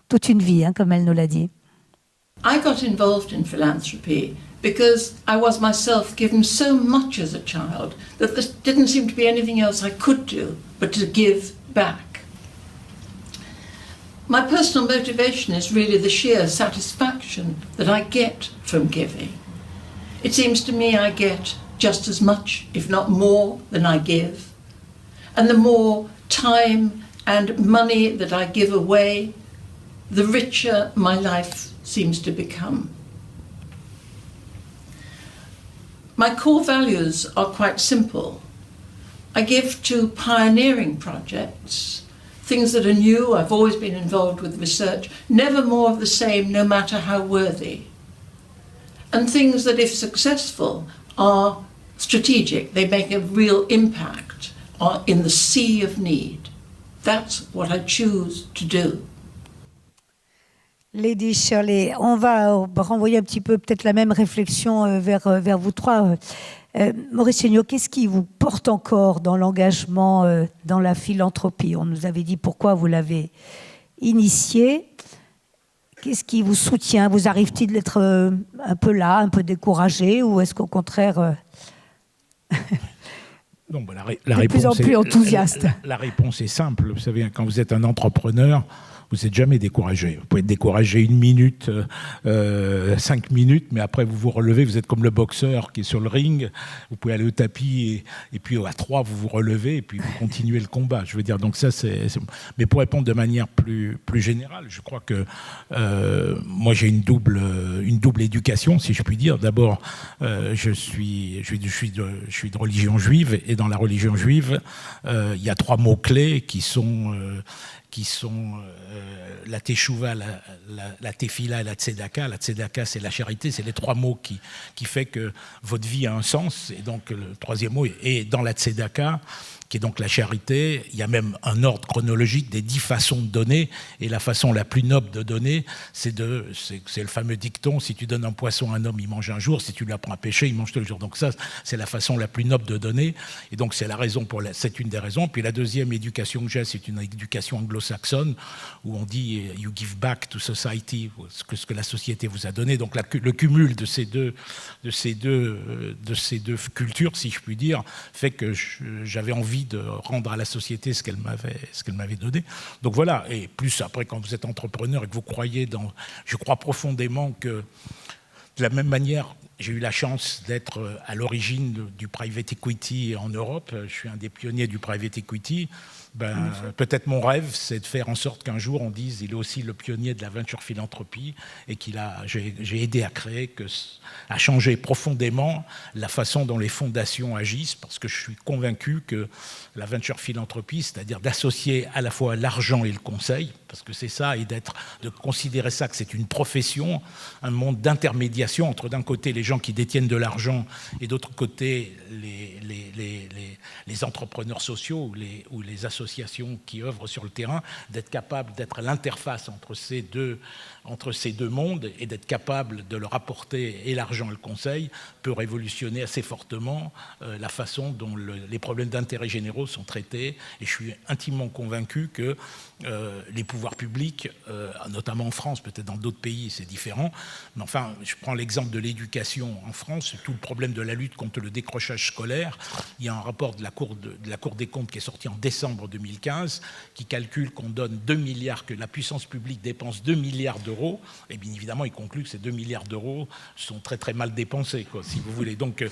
toute une vie, hein, comme elle nous l'a dit. I got involved in philanthropy because I was myself given so much as a child that there didn't seem to be anything else I could do but to give back. My personal motivation is really the sheer satisfaction that I get from giving. It seems to me I get just as much, if not more, than I give. And the more time and money that I give away, the richer my life seems to become. My core values are quite simple. I give to pioneering projects, things that are new. I've always been involved with research, never more of the same, no matter how worthy. And things that, if successful, are strategic. They make a real impact in the sea of need. That's what I choose to do. Lady Shirley, on va renvoyer un petit peu peut-être la même réflexion vers vous trois. Maurice Chéniaud, qu'est-ce qui vous porte encore dans l'engagement dans la philanthropie? On nous avait dit pourquoi vous l'avez initié. Qu'est-ce qui vous soutient? Vous arrive-t-il d'être un peu là, un peu découragé, ou est-ce qu'au contraire Non, bah, de plus en plus enthousiaste? La réponse est simple. Vous savez, quand vous êtes un entrepreneur, vous n'êtes jamais découragé. Vous pouvez être découragé 1 minute, 5 minutes, mais après vous vous relevez, vous êtes comme le boxeur qui est sur le ring, vous pouvez aller au tapis et puis à 3 vous vous relevez et puis vous continuez le combat. Je veux dire, donc ça c'est... Mais pour répondre de manière plus générale, je crois que moi j'ai une double éducation, si je puis dire. D'abord, je suis de religion juive, et dans la religion juive, il y a 3 mots-clés qui sont la teshuva, la tefila et la tzedaka. La tzedaka, c'est la charité, c'est les 3 mots qui fait que votre vie a un sens. Et donc le 3e mot est dans la tzedaka, qui est donc la charité. Il y a même un ordre chronologique des 10 façons de donner, et la façon la plus noble de donner, c'est le fameux dicton, si tu donnes un poisson à un homme, il mange un jour, si tu lui apprends à pêcher, il mange tout le jour. Donc ça, c'est la façon la plus noble de donner, et donc c'est c'est une des raisons. Puis la deuxième éducation que j'ai, c'est une éducation anglo-saxonne, où on dit « you give back to society », ce que la société vous a donné. Donc le cumul de ces deux cultures, si je puis dire, fait que j'avais envie de rendre à la société ce qu'elle m'avait donné. Donc voilà, et plus après, quand vous êtes entrepreneur et que vous croyez je crois profondément que, de la même manière, j'ai eu la chance d'être à l'origine du private equity en Europe. Je suis un des pionniers du private equity. Peut-être mon rêve, c'est de faire en sorte qu'un jour on dise il est aussi le pionnier de la venture philanthropie, et j'ai aidé à changer profondément la façon dont les fondations agissent, parce que je suis convaincu que la venture philanthropie, c'est-à-dire d'associer à la fois l'argent et le conseil, parce que c'est ça, et de considérer ça que c'est une profession, un monde d'intermédiation entre d'un côté les gens qui détiennent de l'argent et d'autre côté les entrepreneurs sociaux ou les associations qui œuvrent sur le terrain, d'être capable d'être l'interface entre ces deux mondes, et d'être capable de leur apporter et l'argent et le conseil, peut révolutionner assez fortement la façon dont les problèmes d'intérêt généraux sont traités. Et je suis intimement convaincu que les pouvoirs publics, notamment en France, peut-être dans d'autres pays c'est différent, mais enfin, je prends l'exemple de l'éducation en France, tout le problème de la lutte contre le décrochage scolaire. Il y a un rapport de la Cour des comptes qui est sorti en décembre 2015, qui calcule qu'on donne 2 milliards, que la puissance publique dépense 2 milliards d'euros, et bien évidemment il conclut que ces 2 milliards d'euros sont très très mal dépensés, si vous voulez. Donc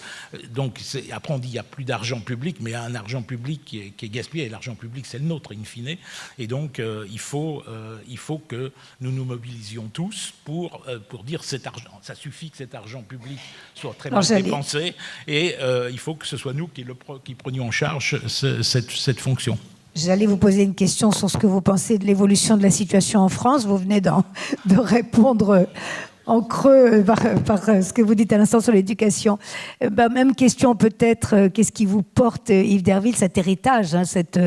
après on dit qu'il n'y a plus d'argent public, mais il y a un argent public qui est gaspillé, et l'argent public c'est le nôtre in fine, et donc il faut que nous nous mobilisions tous pour dire cet argent, ça suffit que cet argent public soit très mal dépensé, et il faut que ce soit nous qui prenions en charge cette fonction. J'allais vous poser une question sur ce que vous pensez de l'évolution de la situation en France. Vous venez de répondre en creux par ce que vous dites à l'instant sur l'éducation. Même question peut-être, qu'est-ce qui vous porte, Yves Derville, cet héritage, cette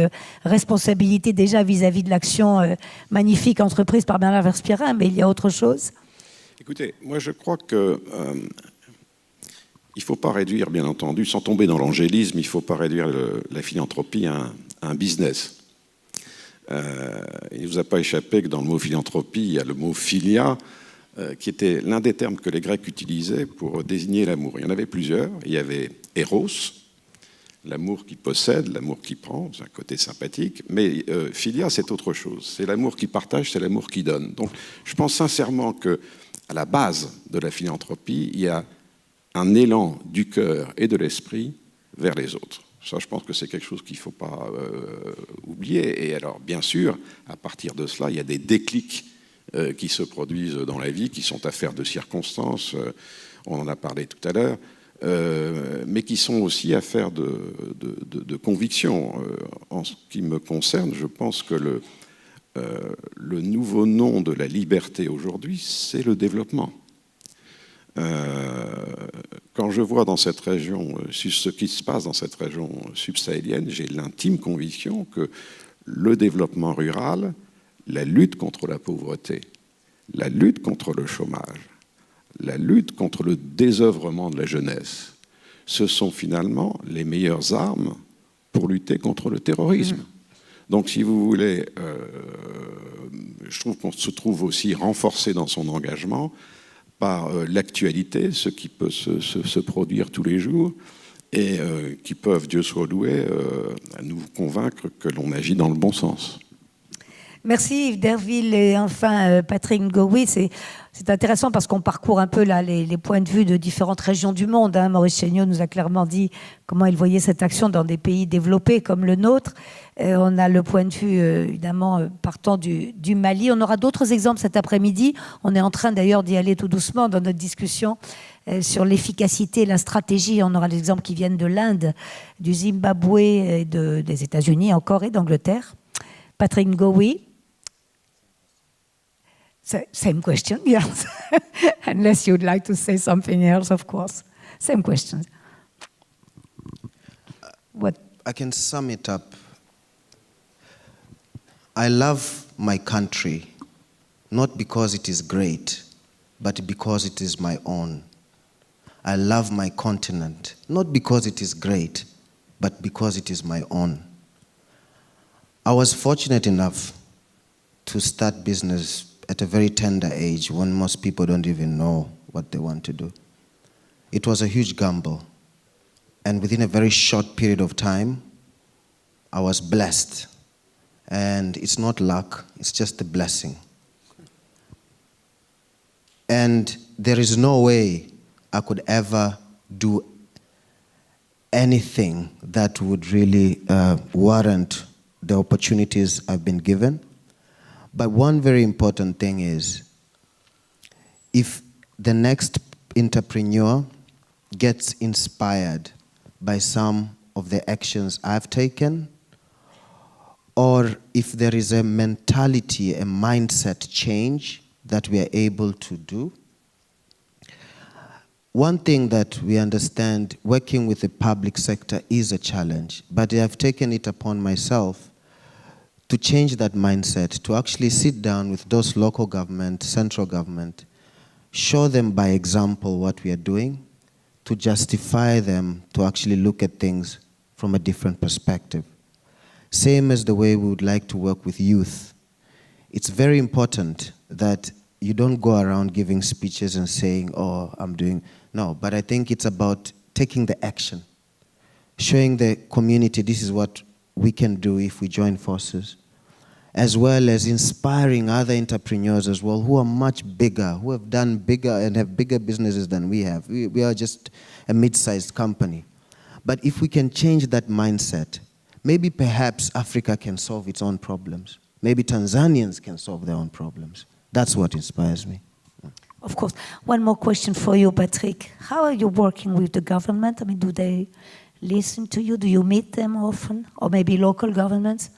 responsabilité déjà vis-à-vis de l'action magnifique entreprise par Bernard Verspieren, mais il y a autre chose? Écoutez, moi je crois que il ne faut pas réduire, bien entendu, sans tomber dans l'angélisme, il ne faut pas réduire la philanthropie à un business. Il ne vous a pas échappé que dans le mot philanthropie, il y a le mot philia, qui était l'un des termes que les Grecs utilisaient pour désigner l'amour. Il y en avait plusieurs. Il y avait Eros, l'amour qui possède, l'amour qui prend, c'est un côté sympathique, mais philia, c'est autre chose. C'est l'amour qui partage, c'est l'amour qui donne. Donc, je pense sincèrement qu'à la base de la philanthropie, il y a un élan du cœur et de l'esprit vers les autres. Ça, je pense que c'est quelque chose qu'il ne faut pas oublier. Et alors, bien sûr, à partir de cela, il y a des déclics qui se produisent dans la vie, qui sont affaires de circonstances, on en a parlé tout à l'heure, mais qui sont aussi affaires de conviction. En ce qui me concerne, je pense que le nouveau nom de la liberté aujourd'hui, c'est le développement. Quand je vois dans cette région ce qui se passe dans cette région subsahélienne, j'ai l'intime conviction que le développement rural, la lutte contre la pauvreté, la lutte contre le chômage, la lutte contre le désœuvrement de la jeunesse, ce sont finalement les meilleures armes pour lutter contre le terrorisme. Donc, si vous voulez, je trouve qu'on se trouve aussi renforcé dans son engagement par l'actualité, ce qui peut se produire tous les jours, et qui peuvent, Dieu soit loué, nous convaincre que l'on agit dans le bon sens. Merci Yves Derville et enfin Patrick Ngowi. C'est intéressant parce qu'on parcourt un peu là les points de vue de différentes régions du monde. Maurice Chéniaud nous a clairement dit comment il voyait cette action dans des pays développés comme le nôtre. On a le point de vue évidemment partant du Mali. On aura d'autres exemples cet après-midi. On est en train d'ailleurs d'y aller tout doucement dans notre discussion sur l'efficacité, la stratégie. On aura des exemples qui viennent de l'Inde, du Zimbabwe, et des États-Unis encore et d'Angleterre. Patrick Ngowi. Same question, yes. Unless you'd like to say something else, of course. Same question. What? I can sum it up. I love my country, not because it is great, but because it is my own. I love my continent, not because it is great, but because it is my own. I was fortunate enough to start business at a very tender age when most people don't even know what they want to do. It was a huge gamble. And within a very short period of time, I was blessed. And it's not luck, it's just a blessing. And there is no way I could ever do anything that would really warrant the opportunities I've been given. But one very important thing is, if the next entrepreneur gets inspired by some of the actions I've taken, or if there is a mentality, a mindset change that we are able to do. One thing that we understand, working with the public sector is a challenge, but I have taken it upon myself to change that mindset, to actually sit down with those local government, central government, show them by example what we are doing, to justify them to actually look at things from a different perspective. Same as the way we would like to work with youth. It's very important that you don't go around giving speeches and saying, oh, I'm doing... No, but I think it's about taking the action, showing the community this is what we can do if we join forces, as well as inspiring other entrepreneurs as well who are much bigger, who have done bigger and have bigger businesses than we have. We are just a mid-sized company. But if we can change that mindset, maybe perhaps Africa can solve its own problems. Maybe Tanzanians can solve their own problems. That's what inspires me. Of course. One more question for you, Patrick. How are you working with the government? I mean, do they listen to you? Do you meet them often? Or maybe local governments?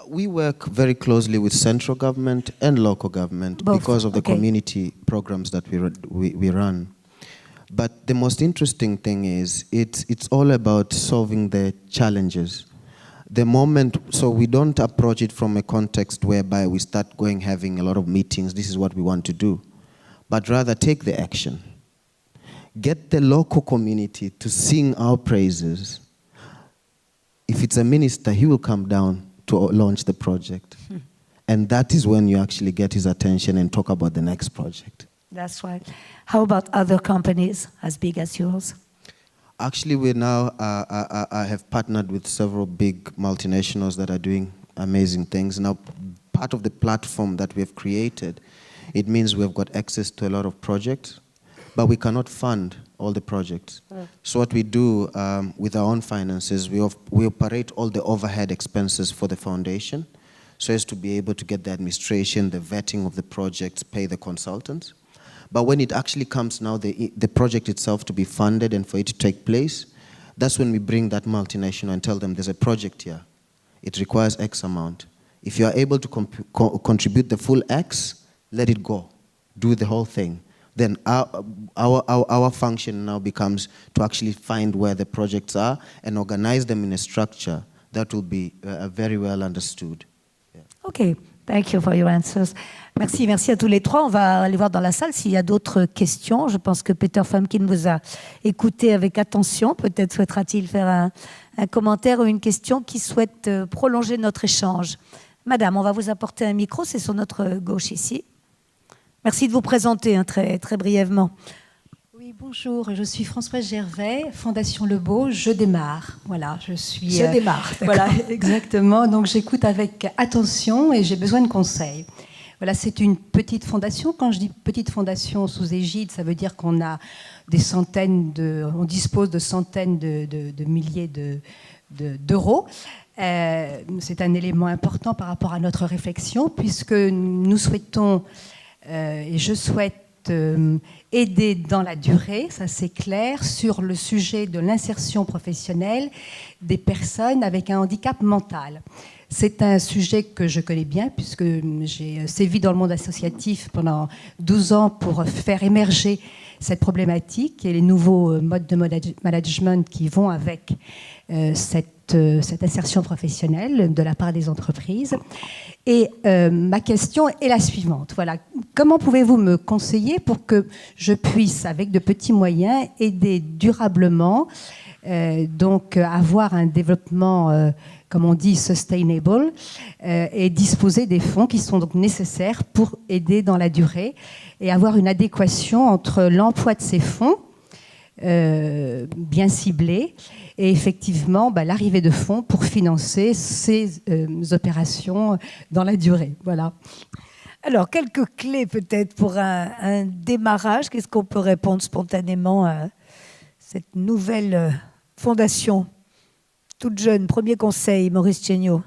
We work very closely with central government and local government. Both. Because of the community programs that we run. But the most interesting thing is it's all about solving the challenges. The moment, so we don't approach it from a context whereby we start having a lot of meetings, this is what we want to do, but rather take the action. Get the local community to sing our praises. If it's a minister, he will come down to launch the project. And that is when you actually get his attention and talk about the next project. That's right. How about other companies as big as yours? Actually, we now I have partnered with several big multinationals that are doing amazing things. Now, part of the platform that we have created, it means we've got access to a lot of projects, but we cannot fund all the projects. So what we do with our own finances, we operate all the overhead expenses for the foundation, so as to be able to get the administration, the vetting of the projects, pay the consultants. But when it actually comes now, the project itself to be funded and for it to take place, that's when we bring that multinational and tell them there's a project here. It requires X amount. If you are able to contribute the full X, let it go. Do the whole thing. Then our function now becomes to actually find where the projects are and organize them in a structure that will be very well understood. Yeah. Okay. Thank you for your answers. Merci à tous les trois. On va aller voir dans la salle s'il y a d'autres questions. Je pense que Peter Famkin vous a écouté avec attention. Peut-être souhaitera-t-il faire un commentaire ou une question qui souhaite prolonger notre échange. Madame, on va vous apporter un micro, c'est sur notre gauche ici. Merci de vous présenter très, très brièvement. Oui, bonjour, je suis Françoise Gervais, Fondation Le Beau, je démarre. Voilà, je démarre, voilà, exactement. Donc j'écoute avec attention et j'ai besoin de conseils. Voilà, c'est une petite fondation. Quand je dis petite fondation sous égide, ça veut dire qu'on a on dispose de centaines de milliers d'euros. C'est un élément important par rapport à notre réflexion, puisque nous souhaitons, et je souhaite, aider dans la durée, ça c'est clair, sur le sujet de l'insertion professionnelle des personnes avec un handicap mental. C'est un sujet que je connais bien puisque j'ai sévi dans le monde associatif pendant 12 ans pour faire émerger cette problématique et les nouveaux modes de management qui vont avec cette insertion professionnelle de la part des entreprises. Et ma question est la suivante. Voilà. Comment pouvez-vous me conseiller pour que je puisse, avec de petits moyens, aider durablement, donc avoir un développement, comme on dit, sustainable, et disposer des fonds qui sont donc nécessaires pour aider dans la durée et avoir une adéquation entre l'emploi de ces fonds bien ciblés et effectivement l'arrivée de fonds pour financer ces opérations dans la durée. Voilà. Alors, quelques clés peut-être pour un démarrage. Qu'est-ce qu'on peut répondre spontanément à cette nouvelle fondation toute jeune? Premier conseil, Maurice Chéniaud.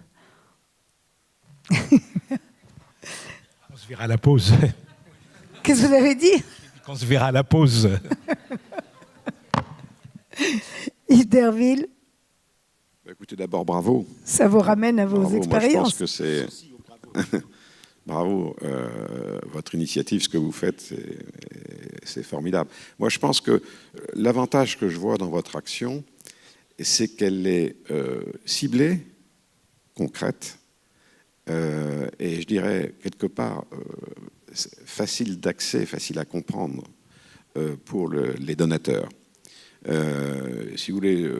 On se verra à la pause. Qu'est-ce que vous avez dit? On se verra à la pause. Yves Derville. Écoutez, d'abord, bravo. Ça vous ramène à vos Bravo. expériences. Moi, je pense que c'est... Bravo, votre initiative, ce que vous faites, c'est formidable. Moi, je pense que l'avantage que je vois dans votre action, c'est qu'elle est ciblée, concrète, et je dirais, quelque part, facile d'accès, facile à comprendre pour les donateurs. Si vous voulez,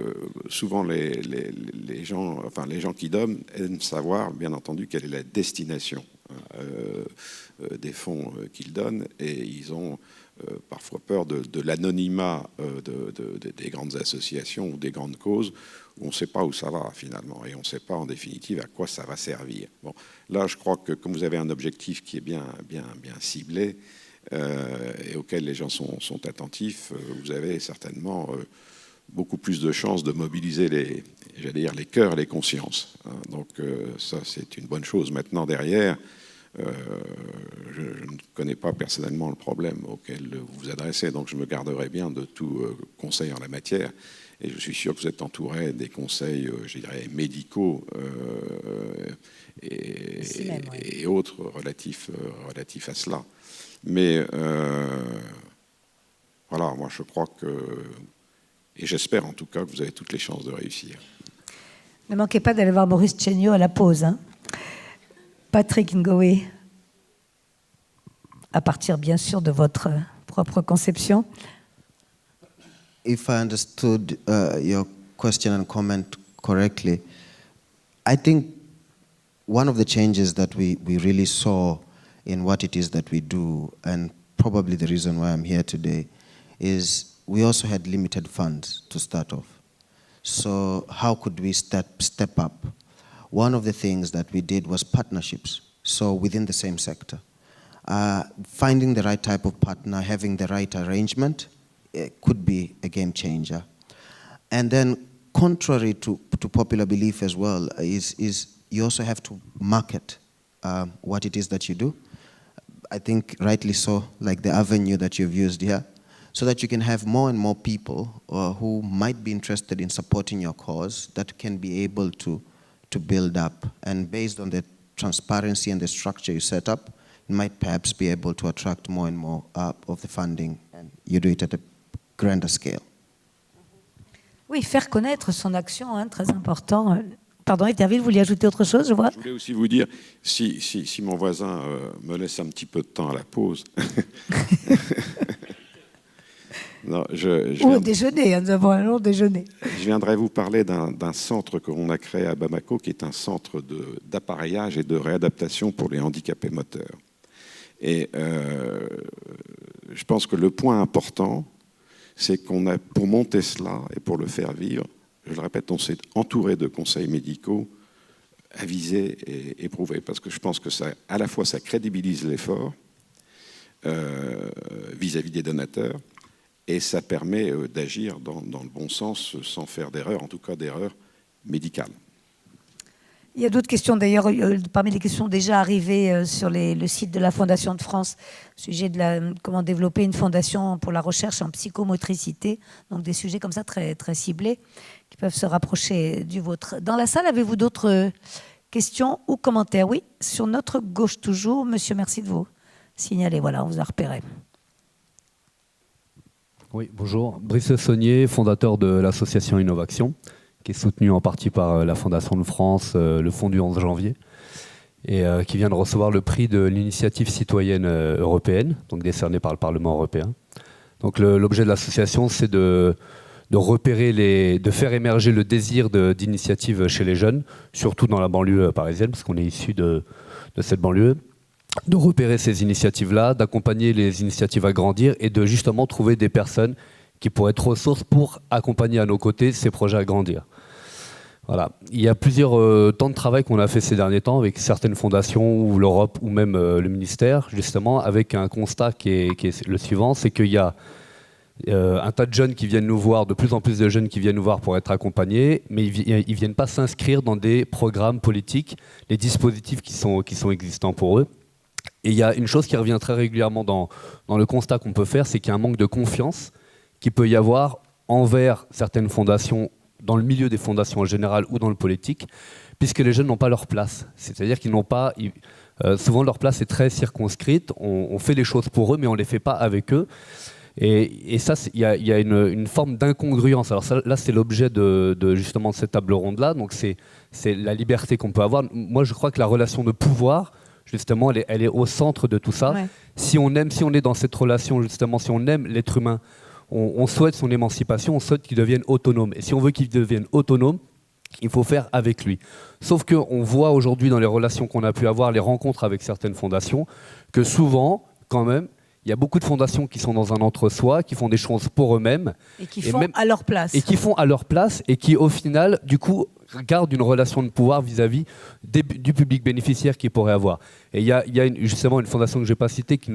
souvent les gens qui donnent aiment savoir, bien entendu, quelle est la destination des fonds qu'ils donnent, et ils ont parfois peur de l'anonymat des grandes associations ou des grandes causes où on ne sait pas où ça va finalement, et on ne sait pas en définitive à quoi ça va servir. Bon, là, je crois que comme vous avez un objectif qui est bien ciblé, et auxquels les gens sont attentifs, vous avez certainement beaucoup plus de chances de mobiliser les cœurs et les consciences. Donc ça, c'est une bonne chose. Maintenant, derrière, je ne connais pas personnellement le problème auquel vous vous adressez, donc je me garderai bien de tout conseil en la matière. Et je suis sûr que vous êtes entouré des conseils, je dirais, médicaux et autres relatifs à cela. Mais voilà, moi je crois que, et j'espère en tout cas que vous avez toutes les chances de réussir. Ne manquez pas d'aller voir Maurice Chéniaud à la pause. Hein. Patrick Ngoé, à partir bien sûr de votre propre conception. If I understood your question and comment correctly, I think one of the changes that we really saw in what it is that we do, and probably the reason why I'm here today, is we also had limited funds to start off. So how could we step up? One of the things that we did was partnerships, so within the same sector. Finding the right type of partner, having the right arrangement, could be a game changer. And then contrary to popular belief as well, is you also have to market what it is that you do. I think rightly so, like the avenue that you've used here, so that you can have more and more people who might be interested in supporting your cause that can be able to build up. And based on the transparency and the structure you set up, you might perhaps be able to attract more and more of the funding, and you do it at a grander scale. Oui, faire connaître son action, hein, très important. Pardon, Éterville, vous vouliez ajouter autre chose, je vois. Je voulais aussi vous dire, si mon voisin me laisse un petit peu de temps à la pause. Non, Ou au déjeuner, nous avons un long déjeuner. Je viendrai vous parler d'un centre que l'on a créé à Bamako, qui est un centre d'appareillage et de réadaptation pour les handicapés moteurs. Et je pense que le point important, c'est qu'on a, pour monter cela et pour le faire vivre, je le répète, on s'est entouré de conseils médicaux avisés et éprouvés, parce que je pense que ça, à la fois, ça crédibilise l'effort vis-à-vis des donateurs, et ça permet d'agir dans le bon sens sans faire d'erreur, en tout cas d'erreur médicale. Il y a d'autres questions d'ailleurs, parmi les questions déjà arrivées sur le site de la Fondation de France, au sujet de comment développer une fondation pour la recherche en psychomotricité, donc des sujets comme ça très, très ciblés qui peuvent se rapprocher du vôtre. Dans la salle, avez-vous d'autres questions ou commentaires? Oui, sur notre gauche toujours. Monsieur, merci de vous signaler. Voilà, on vous a repéré. Oui, bonjour. Brice Saunier, fondateur de l'association Innovation. qui est soutenu en partie par la Fondation de France, le Fonds du 11 janvier, et qui vient de recevoir le prix de l'initiative citoyenne européenne, donc décerné par le Parlement européen. Donc l'objet de l'association, c'est de repérer de faire émerger le désir d'initiative chez les jeunes, surtout dans la banlieue parisienne, parce qu'on est issu de cette banlieue, de repérer ces initiatives-là, d'accompagner les initiatives à grandir et de justement trouver des personnes qui pourraient être ressources pour accompagner à nos côtés ces projets à grandir. Voilà. Il y a plusieurs temps de travail qu'on a fait ces derniers temps avec certaines fondations, ou l'Europe, ou même le ministère, justement, avec un constat qui est le suivant, c'est qu'il y a un tas de jeunes qui viennent nous voir, de plus en plus de jeunes qui viennent nous voir pour être accompagnés, mais ils ne viennent pas s'inscrire dans des programmes politiques, les dispositifs qui sont existants pour eux. Et il y a une chose qui revient très régulièrement dans le constat qu'on peut faire, c'est qu'il y a un manque de confiance qu'il peut y avoir envers certaines fondations, dans le milieu des fondations en général ou dans le politique, puisque les jeunes n'ont pas leur place. C'est-à-dire qu'ils n'ont pas... souvent leur place est très circonscrite, on fait les choses pour eux, mais on ne les fait pas avec eux. Et ça, il y a une forme d'incongruence. Alors ça, là, c'est l'objet justement de cette table ronde-là. Donc c'est la liberté qu'on peut avoir. Moi, je crois que la relation de pouvoir, justement, elle est au centre de tout ça. Ouais. Si on est dans cette relation, justement, si on aime l'être humain, on souhaite son émancipation, on souhaite qu'il devienne autonome. Et si on veut qu'il devienne autonome, il faut faire avec lui. Sauf qu'on voit aujourd'hui dans les relations qu'on a pu avoir, les rencontres avec certaines fondations, que souvent, quand même, il y a beaucoup de fondations qui sont dans un entre-soi, qui font des choses pour eux-mêmes. Et qui font à leur place. Et qui font à leur place et qui, au final, du coup, gardent une relation de pouvoir vis-à-vis du public bénéficiaire qu'ils pourraient avoir. Et il y a justement une fondation que je n'ai pas citée qui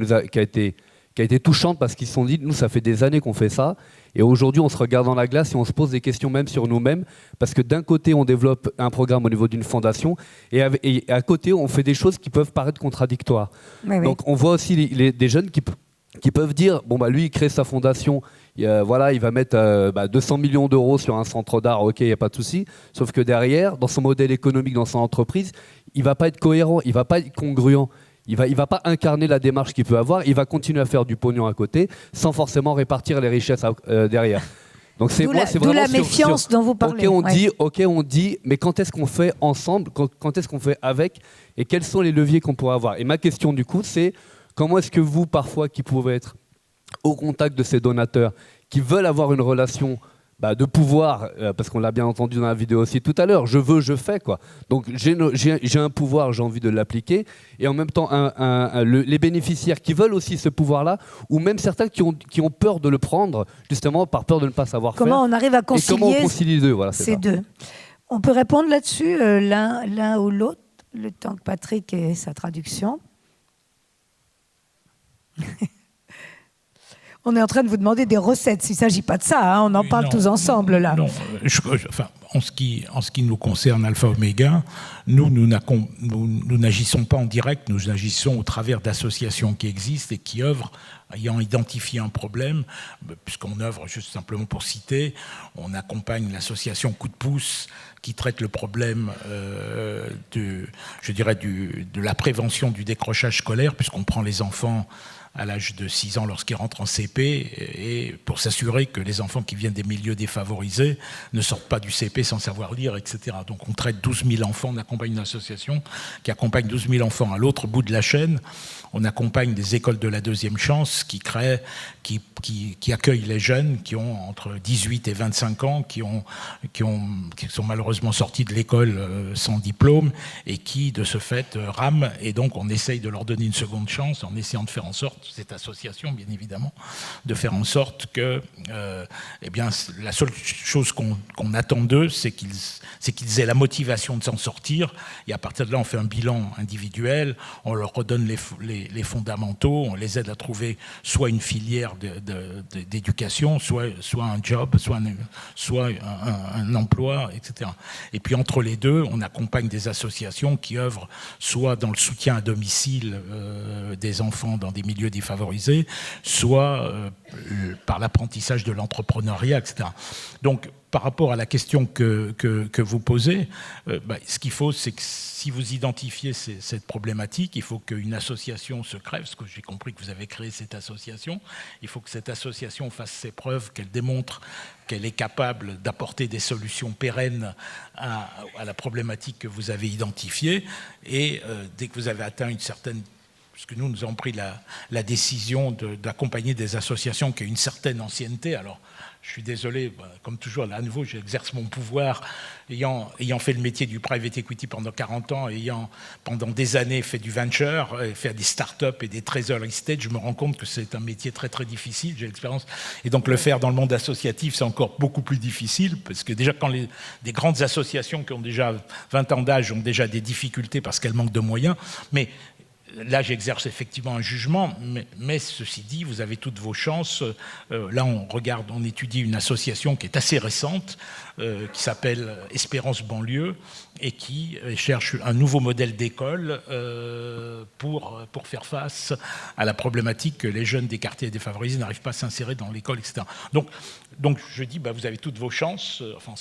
a été touchante parce qu'ils se sont dit, nous, ça fait des années qu'on fait ça. Et aujourd'hui, on se regarde dans la glace et on se pose des questions même sur nous-mêmes. Parce que d'un côté, on développe un programme au niveau d'une fondation et à côté, on fait des choses qui peuvent paraître contradictoires. Oui, donc, on voit aussi des jeunes qui peuvent dire, bon, bah, lui, il crée sa fondation, voilà, il va mettre 200 millions d'euros sur un centre d'art, ok, il n'y a pas de souci. Sauf que derrière, dans son modèle économique, dans son entreprise, il ne va pas être cohérent, il ne va pas être congruent. Il va pas incarner la démarche qu'il peut avoir, il va continuer à faire du pognon à côté sans forcément répartir les richesses derrière. Donc c'est vraiment la méfiance dont vous parlez. On dit, mais quand est-ce qu'on fait ensemble, quand est-ce qu'on fait avec, et quels sont les leviers qu'on pourrait avoir. Et ma question du coup, c'est comment est-ce que vous, parfois, qui pouvez être au contact de ces donateurs, qui veulent avoir une relation de pouvoir, parce qu'on l'a bien entendu dans la vidéo aussi tout à l'heure, je veux, je fais, quoi. Donc j'ai un pouvoir, j'ai envie de l'appliquer, et en même temps les bénéficiaires qui veulent aussi ce pouvoir-là, ou même certains qui ont peur de le prendre, justement par peur de ne pas savoir faire. Comment on arrive à concilier, comment on concilie deux, voilà, ces deux. On peut répondre là-dessus, l'un ou l'autre, le temps que Patrick ait sa traduction. On est en train de vous demander des recettes. Il ne s'agit pas de ça, hein. On en parle tous ensemble, là. Non, en ce qui nous concerne, Alpha Omega, nous n'agissons pas en direct, nous agissons au travers d'associations qui existent et qui œuvrent, ayant identifié un problème, puisqu'on œuvre, juste simplement pour citer, on accompagne l'association Coup de pouce, qui traite le problème de la prévention du décrochage scolaire, puisqu'on prend les enfants à l'âge de 6 ans lorsqu'ils rentrent en CP, et pour s'assurer que les enfants qui viennent des milieux défavorisés ne sortent pas du CP sans savoir lire, etc. Donc on traite 12 000 enfants, on accompagne une association qui accompagne 12 000 enfants. À l'autre bout de la chaîne, on accompagne des écoles de la deuxième chance qui accueillent les jeunes qui ont entre 18 et 25 ans, qui sont malheureusement sortis de l'école sans diplôme et qui, de ce fait, rament. Et donc on essaye de leur donner une seconde chance en essayant de faire en sorte, cette association, bien évidemment, de faire en sorte que la seule chose qu'on attend d'eux, c'est qu'ils aient la motivation de s'en sortir. Et à partir de là, on fait un bilan individuel, on leur redonne les fondamentaux, on les aide à trouver soit une filière d'éducation, soit un job, soit un emploi, etc. Et puis entre les deux, on accompagne des associations qui œuvrent soit dans le soutien à domicile des enfants dans des milieux défavorisés, soit par l'apprentissage de l'entrepreneuriat, etc. Donc, par rapport à la question que vous posez, ce qu'il faut, c'est que si vous identifiez cette problématique, il faut qu'une association se crée, parce que j'ai compris que vous avez créé cette association, il faut que cette association fasse ses preuves, qu'elle démontre qu'elle est capable d'apporter des solutions pérennes à la problématique que vous avez identifiée, et dès que vous avez atteint une certaine... Puisque nous avons pris la décision d'accompagner des associations qui ont une certaine ancienneté. Alors, je suis désolé, comme toujours, là, à nouveau, j'exerce mon pouvoir, ayant fait le métier du private equity pendant 40 ans, ayant pendant des années fait du venture, fait des start-up et des treasury stage, je me rends compte que c'est un métier très très difficile, j'ai l'expérience. Et donc le faire dans le monde associatif, c'est encore beaucoup plus difficile, parce que déjà quand des grandes associations qui ont déjà 20 ans d'âge ont déjà des difficultés parce qu'elles manquent de moyens, mais là, j'exerce effectivement un jugement, mais ceci dit, vous avez toutes vos chances. Là, on étudie une association qui est assez récente, qui s'appelle Espérance Banlieue, et qui cherche un nouveau modèle d'école pour faire face à la problématique que les jeunes des quartiers défavorisés n'arrivent pas à s'insérer dans l'école, etc. Donc je dis, vous avez toutes vos chances, enfin, en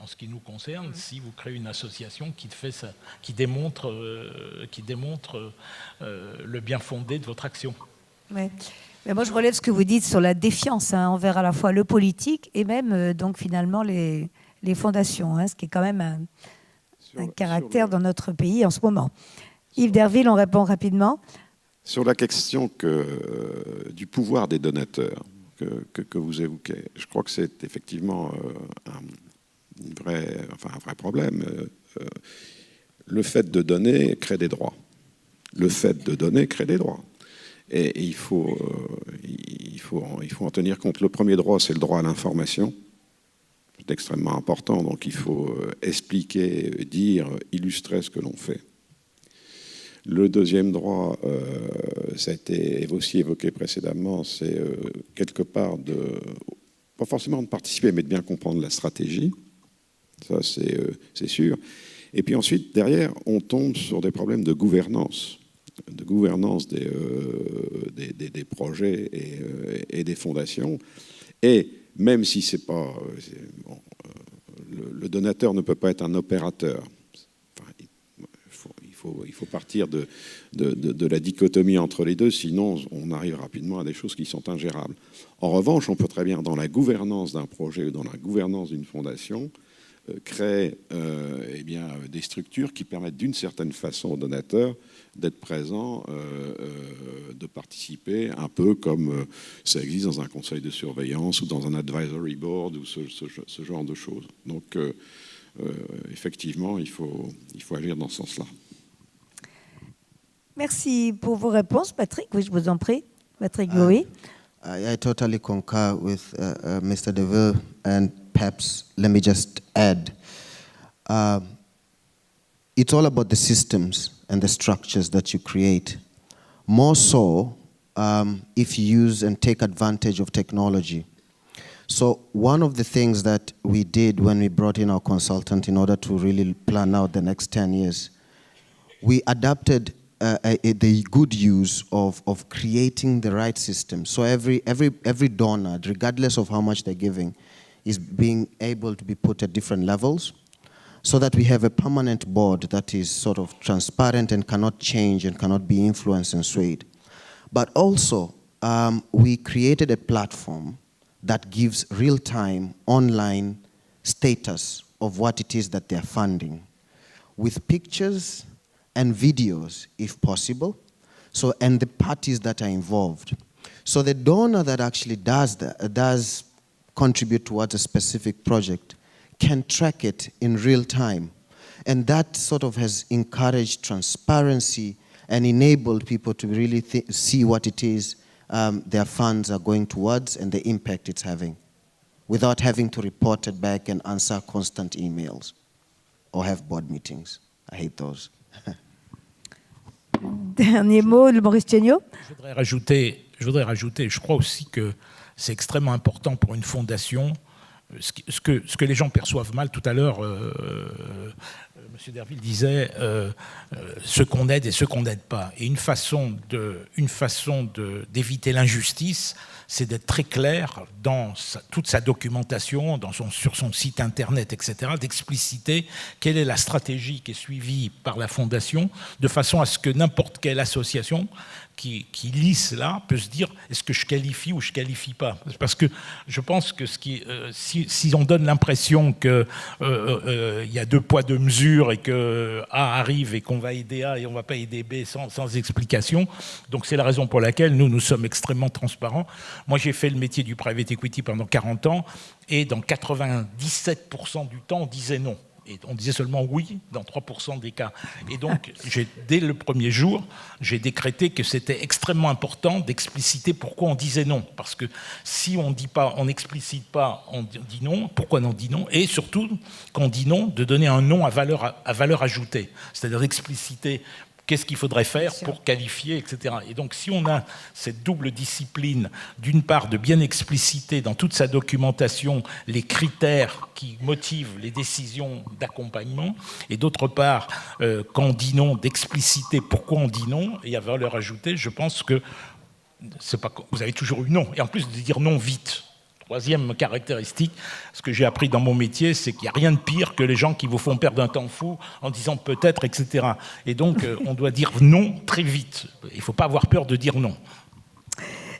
ce qui nous concerne, si vous créez une association qui démontre le bien fondé de votre action. Ouais. Mais moi, je relève ce que vous dites sur la défiance envers à la fois le politique et même donc finalement les fondations, ce qui est quand même un caractère dans notre pays en ce moment. Yves Derville, on répond rapidement. Sur la question du pouvoir des donateurs que vous évoquez, je crois que c'est effectivement un vrai problème. Le fait de donner crée des droits. Le fait de donner crée des droits. Et il faut en tenir compte. Le premier droit, c'est le droit à l'information. C'est extrêmement important, donc il faut expliquer, dire, illustrer ce que l'on fait. Le deuxième droit, ça a été aussi évoqué précédemment, c'est quelque part pas forcément de participer, mais de bien comprendre la stratégie. Ça, c'est sûr. Et puis ensuite, derrière, on tombe sur des problèmes de gouvernance des projets et des fondations. Et même si c'est pas... le donateur ne peut pas être un opérateur. Enfin, il faut partir de la dichotomie entre les deux, sinon on arrive rapidement à des choses qui sont ingérables. En revanche, on peut très bien, dans la gouvernance d'un projet ou dans la gouvernance d'une fondation, créer des structures qui permettent d'une certaine façon aux donateurs d'être présents, de participer, un peu comme ça existe dans un conseil de surveillance ou dans un advisory board ou ce genre de choses. Donc, effectivement, il faut agir dans ce sens-là. Merci pour vos réponses, Patrick. Oui, je vous en prie. Patrick Gouy. I totally concur with Mr. Deville, and perhaps let me just add, it's all about the systems and the structures that you create. More so if you use and take advantage of technology. So one of the things that we did when we brought in our consultant in order to really plan out the next 10 years, we adapted the good use of creating the right system. So every donor, regardless of how much they're giving, is being able to be put at different levels, so that we have a permanent board that is sort of transparent and cannot change and cannot be influenced and swayed. But also, we created a platform that gives real-time online status of what it is that they're funding, with pictures and videos, if possible, and the parties that are involved. So the donor that actually does contribute towards a specific project can track it in real time. And that sort of has encouraged transparency and enabled people to really see what it is their funds are going towards and the impact it's having, without having to report it back and answer constant emails or have board meetings. I hate those. Dernier mot, Maurice Chéniaud. Je voudrais rajouter, je crois aussi que c'est extrêmement important pour une fondation. Ce que les gens perçoivent mal tout à l'heure, M. Derville disait ce qu'on aide et ce qu'on n'aide pas. Et une façon d'éviter l'injustice, c'est d'être très clair dans toute sa documentation, sur son site internet, etc., d'expliciter quelle est la stratégie qui est suivie par la Fondation, de façon à ce que n'importe quelle association qui lit cela peut se dire est-ce que je qualifie ou je qualifie pas, parce que je pense que si on donne l'impression que il y a 2 poids 2 mesures et que A arrive et qu'on va aider A et on va pas aider B sans explication, donc c'est la raison pour laquelle nous sommes extrêmement transparents. Moi j'ai fait le métier du private equity pendant 40 ans et dans 97% du temps on disait non. Et on disait seulement oui dans 3% des cas. Et donc, dès le premier jour, j'ai décrété que c'était extrêmement important d'expliciter pourquoi on disait non. Parce que si on dit pas, on n'explicite pas, on dit non, pourquoi on dit non. Et surtout, quand on dit non, de donner un non à valeur ajoutée. C'est-à-dire d'expliciter qu'est-ce qu'il faudrait faire pour qualifier, etc. Et donc, si on a cette double discipline, d'une part, de bien expliciter dans toute sa documentation les critères qui motivent les décisions d'accompagnement, et d'autre part, quand on dit non, d'expliciter pourquoi on dit non, et à valeur ajoutée, je pense que vous avez toujours eu non. Et en plus de dire non vite. Troisième caractéristique, ce que j'ai appris dans mon métier, c'est qu'il n'y a rien de pire que les gens qui vous font perdre un temps fou en disant peut-être, etc. Et donc, on doit dire non très vite. Il ne faut pas avoir peur de dire non.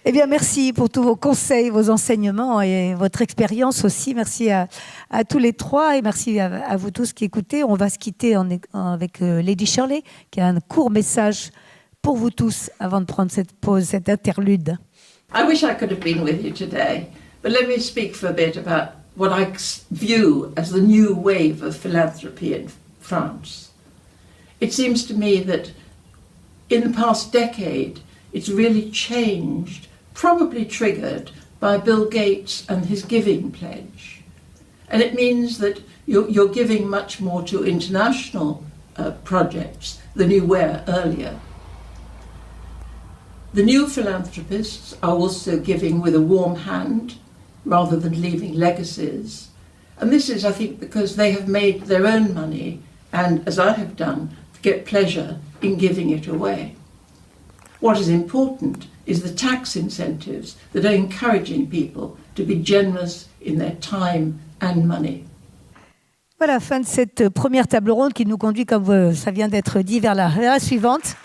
Eh bien, merci pour tous vos conseils, vos enseignements et votre expérience aussi. Merci à tous les trois et merci à vous tous qui écoutez. On va se quitter avec Lady Shirley, qui a un court message pour vous tous avant de prendre cette pause, cette interlude. I wish I could have been with you today. But let me speak for a bit about what I view as the new wave of philanthropy in France. It seems to me that in the past decade, it's really changed, probably triggered by Bill Gates and his giving pledge. And it means that you're giving much more to international projects than you were earlier. The new philanthropists are also giving with a warm hand, rather than leaving legacies. And this is, I think, because they have made their own money and, as I have done, get pleasure in giving it away. What is important is the tax incentives that are encouraging people to be generous in their time and money. Voilà, fin de cette première table ronde qui nous conduit, comme ça vient d'être dit, vers la suivante.